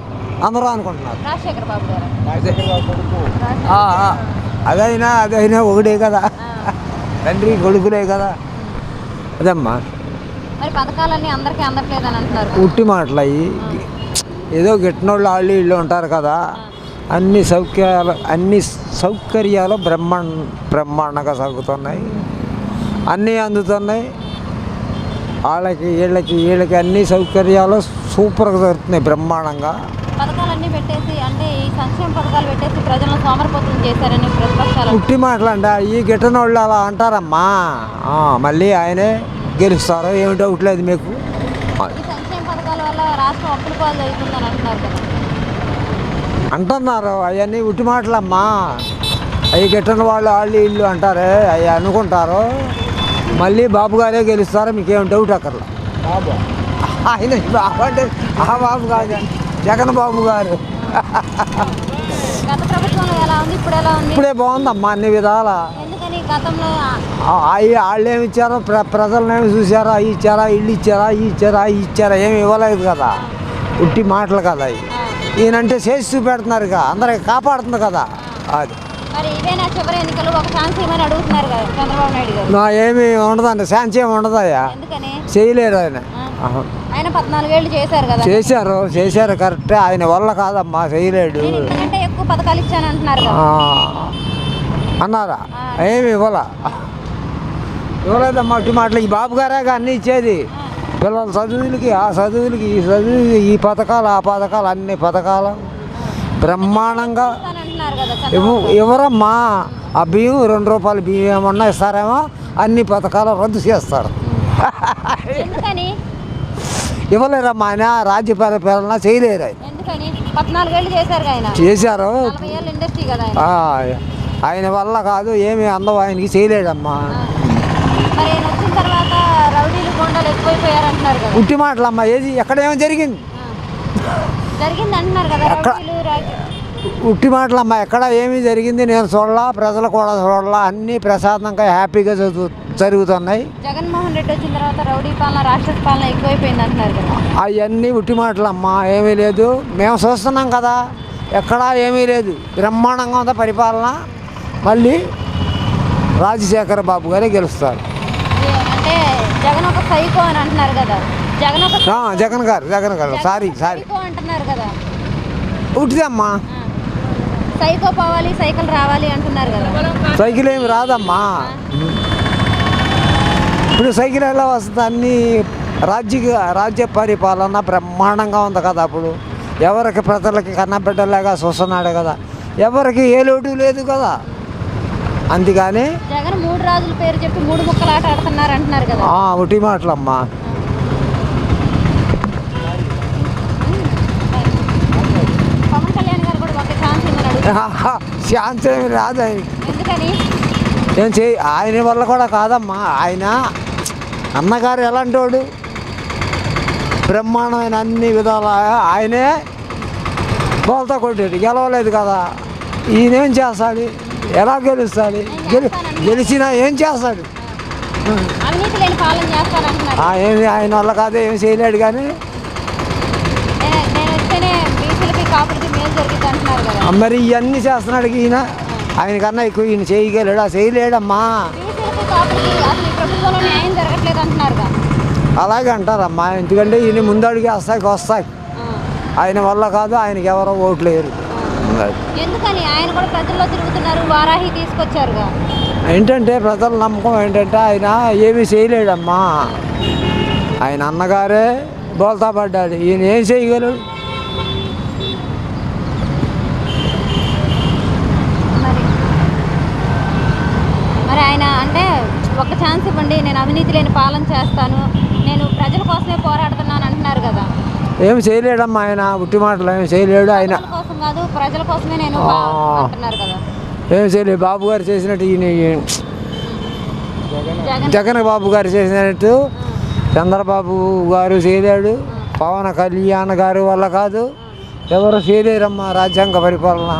అందరూ అనుకుంటున్నారు. రాజశేఖర బాబు గారు అదైనా ఒకటే కదా, తండ్రి కొడుకులే కదా. అదమ్మా మరి పథకాలన్నీ అందరికీ అందట్లేదని అంటున్నారు. ఉట్టి మాటలు అయ్యి ఏదో గిట్టినోళ్ళు వాళ్ళు వీళ్ళు ఉంటారు కదా. అన్ని సౌకర్యాలు బ్రహ్మాండంగా సాగుతున్నాయి, అన్నీ అందుతున్నాయి. వీళ్ళకి అన్ని సౌకర్యాలు సూపర్గా జరుగుతున్నాయి, బ్రహ్మాండంగా. పథకాలన్నీ పెట్టేసి అంటే ఈ సంక్షేమ పథకాలు పెట్టేసి ప్రజలను సోమరిపోతులు చేశారని ప్రతిపక్షాలు. ఉట్టి మాటలు అంట ఈ గిట్టనోళ్ళు అలా అంటారమ్మా. మళ్ళీ ఆయనే గెలుస్తారు, ఏమి డౌట్ లేదు మీకు. ఈ సంక్షేమ పథకాల వల్ల రాష్ట్రం అప్పుల పాలు అవుతుందని అంటున్నారు కదా. అంటున్నారు, అవన్నీ ఉట్టి మాటలమ్మా. అవి గిట్టని వాళ్ళు వీళ్ళు అంటారే, అవి అనుకుంటారు. మళ్ళీ బాబు గారే గెలుస్తారో మీకేం డౌట్ అక్కర్లా. బాబు ఆయన బాబు అంటే ఆ బాబు కాదు, జగన్ బాబు గారు. గత ప్రభుత్వంలో ఎలా ఉంది, ఇప్పుడు ఎలా ఉంది? ఇప్పుడే బాగుందమ్మా అన్ని విధాల. ఎందుకని గతంలో వాళ్ళు ఏమి ఇచ్చారో ప్రజలను ఏమి చూసారా, అవి ఇచ్చారా, ఇల్లు ఇచ్చారా, అవి ఇచ్చారా, ఏమి ఇవ్వలేదు కదా. ఉట్టి మాటలు కదా అవి. ఈయనంటే చేసి చూపెడుతున్నారు ఇక, అందరికి కాపాడుతుంది కదా. అది మరి ఇవేనా చివరి ఎన్నికలు, ఒక ఛాన్స్ ఏమని అడుగుతున్నారు కదా చంద్రబాబు నాయుడు గారు. నా ఏమి ఉండదండి, ఛాన్స్ ఏమి ఉండదయ్యా, చేయలేరు ఆయన. ఆయన 14 ఏళ్ళు చేశారు కదా. చేశారు కరెక్టే, ఆయన వల్ల కాదమ్మా, చేయలేడు. ఎందుకంటే ఎక్కువ పథకాలు ఇచ్చాను అంటున్నారు కదా. అన్నారా? ఏమి ఇవ్వలేదమ్మా ఉట్టి మాటలు. ఈ బాబు గారేగా అన్నీ ఇచ్చేది, పిల్లల చదువులకి, ఆ చదువులకి, ఈ చదువు, ఈ పథకాలు, ఆ పథకాలు, అన్ని పథకాలు బ్రహ్మాండంగా ఎవరమ్మా. ఆ బియ్యం 2 రూపాయల బియ్యం ఏమన్నా ఇస్తారేమో, అన్ని పథకాలు రద్దు చేస్తారు. ఇవ్వలేరమ్మా, ఆయన రాజ్య పరిపాలన చేయలేరు. ఆయన చేశారు, ఆయన వల్ల కాదు, ఏమి అందం ఆయనకి చేయలేడమ్మా. ఉట్టి మాటలమ్మా, ఏది ఎక్కడ ఏమో జరిగింది ఉట్టి మాటలమ్మా, ఎక్కడ ఏమీ జరిగింది నేను చూడలా, ప్రజలు కూడా చూడలా. అన్నీ ప్రశాంతంగా హ్యాపీగా జరుగుతున్నాయి. జగన్మోహన్ రెడ్డి వచ్చిన తర్వాత రౌడీ పాలన, రాక్షస పాలన ఎక్కువైపోయింది అంటున్నారు కదా. అవన్నీ ఉట్టి మాటలమ్మా, ఏమీ లేదు. మేము చూస్తున్నాం కదా, ఎక్కడా ఏమీ లేదు, బ్రహ్మాండంగా ఉందా పరిపాలన. మళ్ళీ రాజశేఖర బాబు గారే గెలుస్తారు. అంటే జగన్ ఒక సైకో అని అంటున్నారు కదా. జగన్ గారు సారీ అంటున్నారు కదా. ఉట్టిదమ్మా, సైకో పోవాలి, సైకిల్ రావాలి అంటున్నారు కదా. సైకిల్ ఏమి రాదమ్మా. ఇప్పుడు సైకిల్ ఎలా వస్తుంది? అన్నీ రాజ్య పరిపాలన బ్రహ్మాండంగా ఉంది కదా. అప్పుడు ఎవరికి ప్రజలకి కన్నబిడ్డలాగా చూస్తున్నాడు కదా, ఎవరికి ఏ లోటు లేదు కదా. అందుకని జగన్ 3 రాజుల పేరు చెప్పి 3 ముక్కలు ఆట ఆడుతున్నారు అంటున్నారు కదా. ఉట్టి మాటలమ్మా. పవన్ కళ్యాణ్ గారు కూడా ఒక ఛాన్స్ ఛాన్స్ ఏమి రాదు ఆయన. ఎందుకని? ఆయన వల్ల కూడా కాదమ్మా. ఆయన అన్నగారు ఎలాంటి వాడు, బ్రహ్మాండమైన అన్ని విధాలు ఆయనే బోల్తా కొట్టాడు, గెలవలేదు కదా. ఈయనేం చేస్తాడు, ఎలా గెలుస్తాడు, గెలిచినా ఏం చేస్తాడు? అవినీతి లేని పాలన చేస్తారంటున్నారు. ఏమి ఆయన వల్ల కాదు, ఏమి చేయలేడు. కానీ నేను వస్తేనే బీసీలకి కాపులకి మేలు జరిగింది అంటున్నారు కదా. మరి ఇవన్నీ చేస్తున్నాడు ఈయన. ఆయనకన్నా ఎక్కువ ఈయన చేయగలడు, చేయలేడమ్మా. బీసీలకి కాపులకి అసలు ఈ ప్రభుత్వంలో న్యాయం జరగట్లేదు అంటున్నారుగా. అలాగే అంటారమ్మా, ఎందుకంటే ఈయన ముందడుగు వస్తాయి. ఆయన వల్ల కాదు, ఆయనకి ఎవరో ఓట్లు వేయరు. ఎందుకని ఆయన కూడా ప్రజల్లో తిరుగుతున్నారు, వారాహి తీసుకొచ్చారుగా. ఏంటంటే ప్రజల నమ్మకం ఏంటంటే ఆయన ఏమీ చేయలేడమ్మా. ఆయన అన్నగారే బోల్తా పడ్డాడు, ఈయన ఏం చేయగలడు? మరి ఆయన అంటే ఒక ఛాన్స్ ఇవ్వండి, నేను అవినీతి లేని పాలన చేస్తాను, నేను ప్రజల కోసమే పోరాడుతున్నాను అంటున్నారు కదా. ఏమి చేయలేడమ్మా ఆయన, ఉట్టి మాటలు ఏమి చేయలేడు ఆయన. కోసం కాదు, ప్రజల కోసమే నేను అంటున్నారు కదా. ఏం చేయలేదు. బాబు గారు చేసినట్టు ఈయన జగన్ బాబు గారు చేసినట్టు చంద్రబాబు గారు చేయలేడు. పవన్ కళ్యాణ్ గారి వల్ల కాదు, ఎవరు చేయలేరమ్మా రాజ్యాంగ పరిపాలన.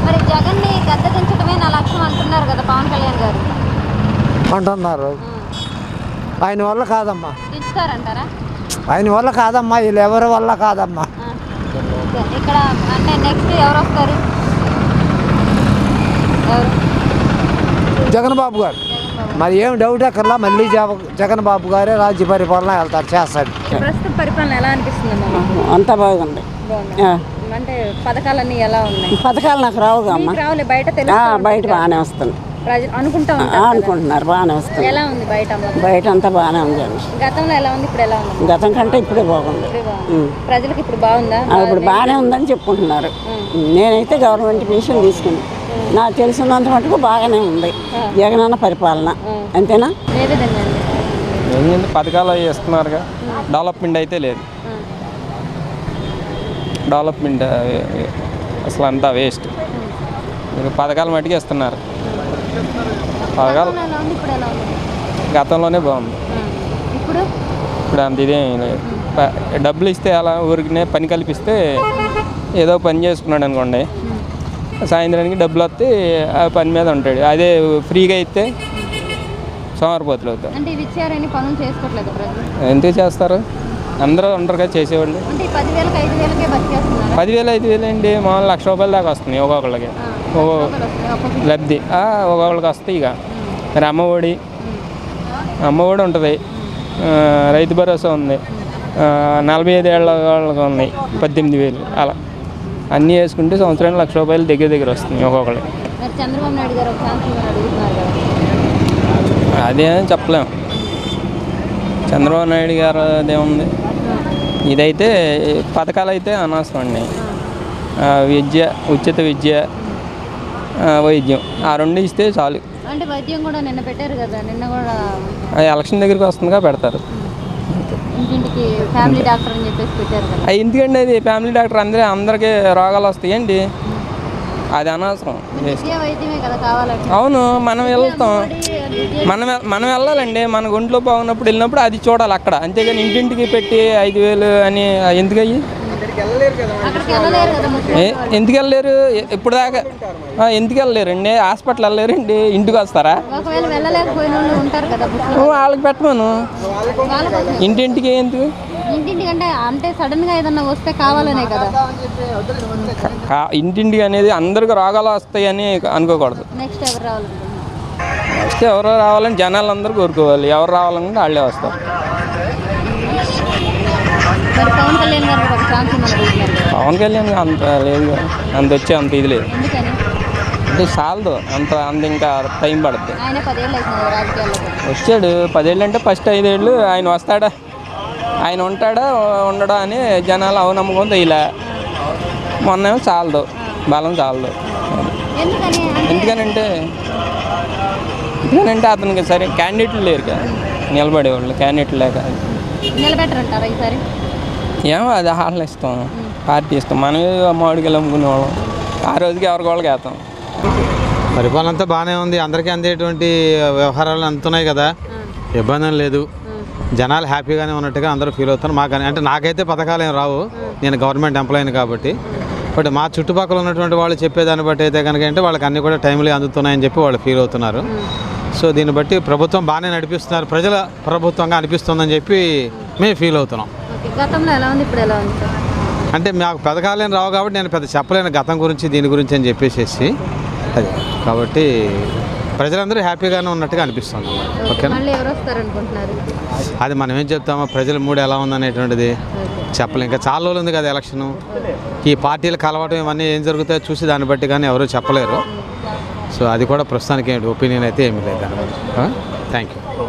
మరి జగన్ని గద్దెదించడమే నా లక్ష్యం అంటున్నారు కదా పవన్ కళ్యాణ్ గారు. అంటున్నారు. ఆయన వల్ల కాదమ్మా, దించుతారంటారా? ఆయన వల్ల కాదమ్మా, వీళ్ళు ఎవరి వల్ల కాదమ్మా. ఇక్కడ అంటే నెక్స్ట్ ఎవరు వస్తారు? జగన్ బాబు గారు. మరి ఏం డౌట్ అక్కర్లా, మళ్ళీ జగన్ బాబు గారే రాజ్య పరిపాలన వెళ్తారు, చేస్తాడు. ప్రస్తుత పరిపాలన ఎలా అనిపిస్తుంది? అంతా బాగుంది. అంటే పథకాలన్నీ ఎలా ఉన్నాయి? పథకాలు నాకు రావుగా అమ్మ. రావులే, బయట తెలుసు. బయట బాగానే వస్తుంది. అనుకుంటున్నారు బాగానే వస్తుంది. ఎలా ఉంది బయట? బయట అంతా బాగానే ఉంది. గతంలో ఎలా ఉంది, ఇప్పుడు ఎలా ఉంది? గతం కంటే ఇప్పుడే బాగుంది. ప్రజలకు ఇప్పుడు బాగుందా? ఇప్పుడు బాగానే ఉందని చెప్పుకుంటున్నారు. నేనైతే గవర్నమెంట్ పెన్షన్ తీసుకుని నాకు తెలిసినంత మటుకు బాగానే ఉంది జగనన్న పరిపాలన. అంతేనా? ఏంటంటే పథకాలు అవి ఇస్తున్నారుగా, డెవలప్మెంట్ అయితే లేదు. డెవలప్మెంట్ అసలు అంతా వేస్ట్. పథకాలు మట్టుకు ఇస్తున్నారు. పథకాలు గతంలోనే బాగుంది, ఇప్పుడు అంత ఇదేం లేదు. డబ్బులు ఇస్తే అలా ఊరికినే పని కల్పిస్తే ఏదో పని చేసుకున్నాడు అనుకోండి, సాయంత్రానికి డబ్బులు వస్తే ఆ పని మీద ఉంటాడు. అదే ఫ్రీగా ఇస్తే సోమరిపోతులు అవుతారు. ఎందుకు చేస్తారు? అందరూ ఉంటారు కదా చేసేవాళ్ళు. 10,000 5,000 అండి, మామూలు ₹1,00,000 దాకా వస్తుంది ఒక్కొక్కళ్ళకి. లబ్ధి ఒక్కొక్కళ్ళకి వస్తాయి. ఇక మరి అమ్మఒడి ఉంటుంది, రైతు భరోసా ఉంది, 45 ఏళ్ళ వాళ్ళకి ఉన్నాయి 18,000. అలా అన్నీ వేసుకుంటే సంవత్సరానికి ₹1,00,000 దగ్గర వస్తుంది ఒక్కొక్కళ్ళకి. అదేం చెప్పలేము. చంద్రబాబు నాయుడు గారు అదేముంది, ఇదైతే పథకాలు అయితే అనవసరం అండి. విద్య, ఉచిత విద్య, వైద్యం, ఆ రెండు ఇస్తే చాలు. అంటే వైద్యం కూడా నిన్న పెట్టారు కదా, నిన్న కూడా ఎలక్షన్ దగ్గరికి వస్తుందిగా పెడతారు. ఇంటింటికి ఫ్యామిలీ డాక్టర్ అని చెప్పేసి పెట్టారు కదా. ఎందుకండి అది ఫ్యామిలీ డాక్టర్ అందరికీ రోగాలు వస్తాయండి, అది అనవసరం. అవును, మనం వెళ్తాం, మనం వెళ్ళాలండి. మన ఒంట్లో బాగున్నప్పుడు వెళ్ళినప్పుడు అది చూడాలి అక్కడ, అంతేగాని ఇంటింటికి పెట్టి 5,000 అని ఎందుకు అయ్యి ఎందుకు వెళ్ళలేరు? ఇప్పుడు దాకా ఎందుకు వెళ్ళలేరండి? హాస్పిటల్ వెళ్ళలేరండి, ఇంటికి వస్తారా? వాళ్ళకి పెట్టమను, ఇంటింటికి ఎందుకు? ఇంటింటికి అనేది అందరికి రోగాలు వస్తాయని అనుకోకూడదు. నెక్స్ట్ ఎవరో రావాలని జనాలు అందరూ కోరుకోవాలి. ఎవరు రావాలంటే వాళ్ళే వస్తారు. పవన్ కళ్యాణ్ అంత లేదు, అంత వచ్చే అంత ఇది లేదు అంటే చాలదు, అంత ఇంకా టైం పడుతుంది. వచ్చాడు 10 ఏళ్ళు అంటే ఫస్ట్ 5 ఏళ్ళు ఆయన వస్తాడా, ఆయన ఉంటాడా ఉండడా అని జనాలు అవనమ్మకం ఇలా. మొన్నేమో చాలదు, బలం చాలదు. ఎందుకనంటే అతనికి సరే క్యాండిడేట్లు లేరు కదా, నిలబడేవాళ్ళు క్యాండిడేట్లు లేక. ఏమో అది హాల్ ఇస్తాం, పార్టీ ఇస్తాం. మనమే మామిడికాయలు అమ్ముకునేవాళ్ళం, ఆ రోజుకి ఎవరికి వాళ్ళకి వేస్తాం. పరిపాలన అంతా బాగానే ఉంది, అందరికీ అందేటువంటి వ్యవహారాలు అందుతున్నాయి కదా, ఇబ్బంది లేదు. జనాలు హ్యాపీగానే ఉన్నట్టుగా అందరూ ఫీల్ అవుతారు. మాకు అంటే నాకైతే పథకాలు ఏం రావు, నేను గవర్నమెంట్ ఎంప్లాయీని కాబట్టి బట్ మా చుట్టుపక్కల ఉన్నటువంటి వాళ్ళు చెప్పేదాన్ని బట్టి అయితే కనుక అంటే వాళ్ళకి అన్నీ కూడా టైంలీ అందుతున్నాయని చెప్పి వాళ్ళు ఫీల్ అవుతున్నారు. సో దీన్ని బట్టి ప్రభుత్వం బాగానే నడిపిస్తున్నారు, ప్రజల ప్రభుత్వంగా అనిపిస్తుందని చెప్పి మేము ఫీల్ అవుతున్నాం. గతంలో ఎలా ఉంది, ఇప్పుడు ఎలా ఉంది సార్? అంటే మాకు పథకాలేం రావు కాబట్టి నేను పెద్ద చెప్పలేను గతం గురించి దీని గురించి అని చెప్పేసి. అది కాబట్టి ప్రజలందరూ హ్యాపీగానే ఉన్నట్టుగా అనిపిస్తుంది. ఓకేనా? మళ్ళీ ఎవరు వస్తారు అనుకుంటున్నారు? అది మనం ఏం చెప్తామో, ప్రజల మూడు ఎలా ఉందనేటువంటిది చెప్పలేం. ఇంకా చాలా రోజులు ఉంది కదా ఎలక్షను. ఈ పార్టీలు కలవటం ఇవన్నీ ఏం జరుగుతాయో చూసి దాన్ని బట్టి కానీ ఎవరు చెప్పలేరు. సో అది కూడా ప్రస్తుతానికి ఒపీనియన్ అయితే ఏమీ లేదు. Thank you.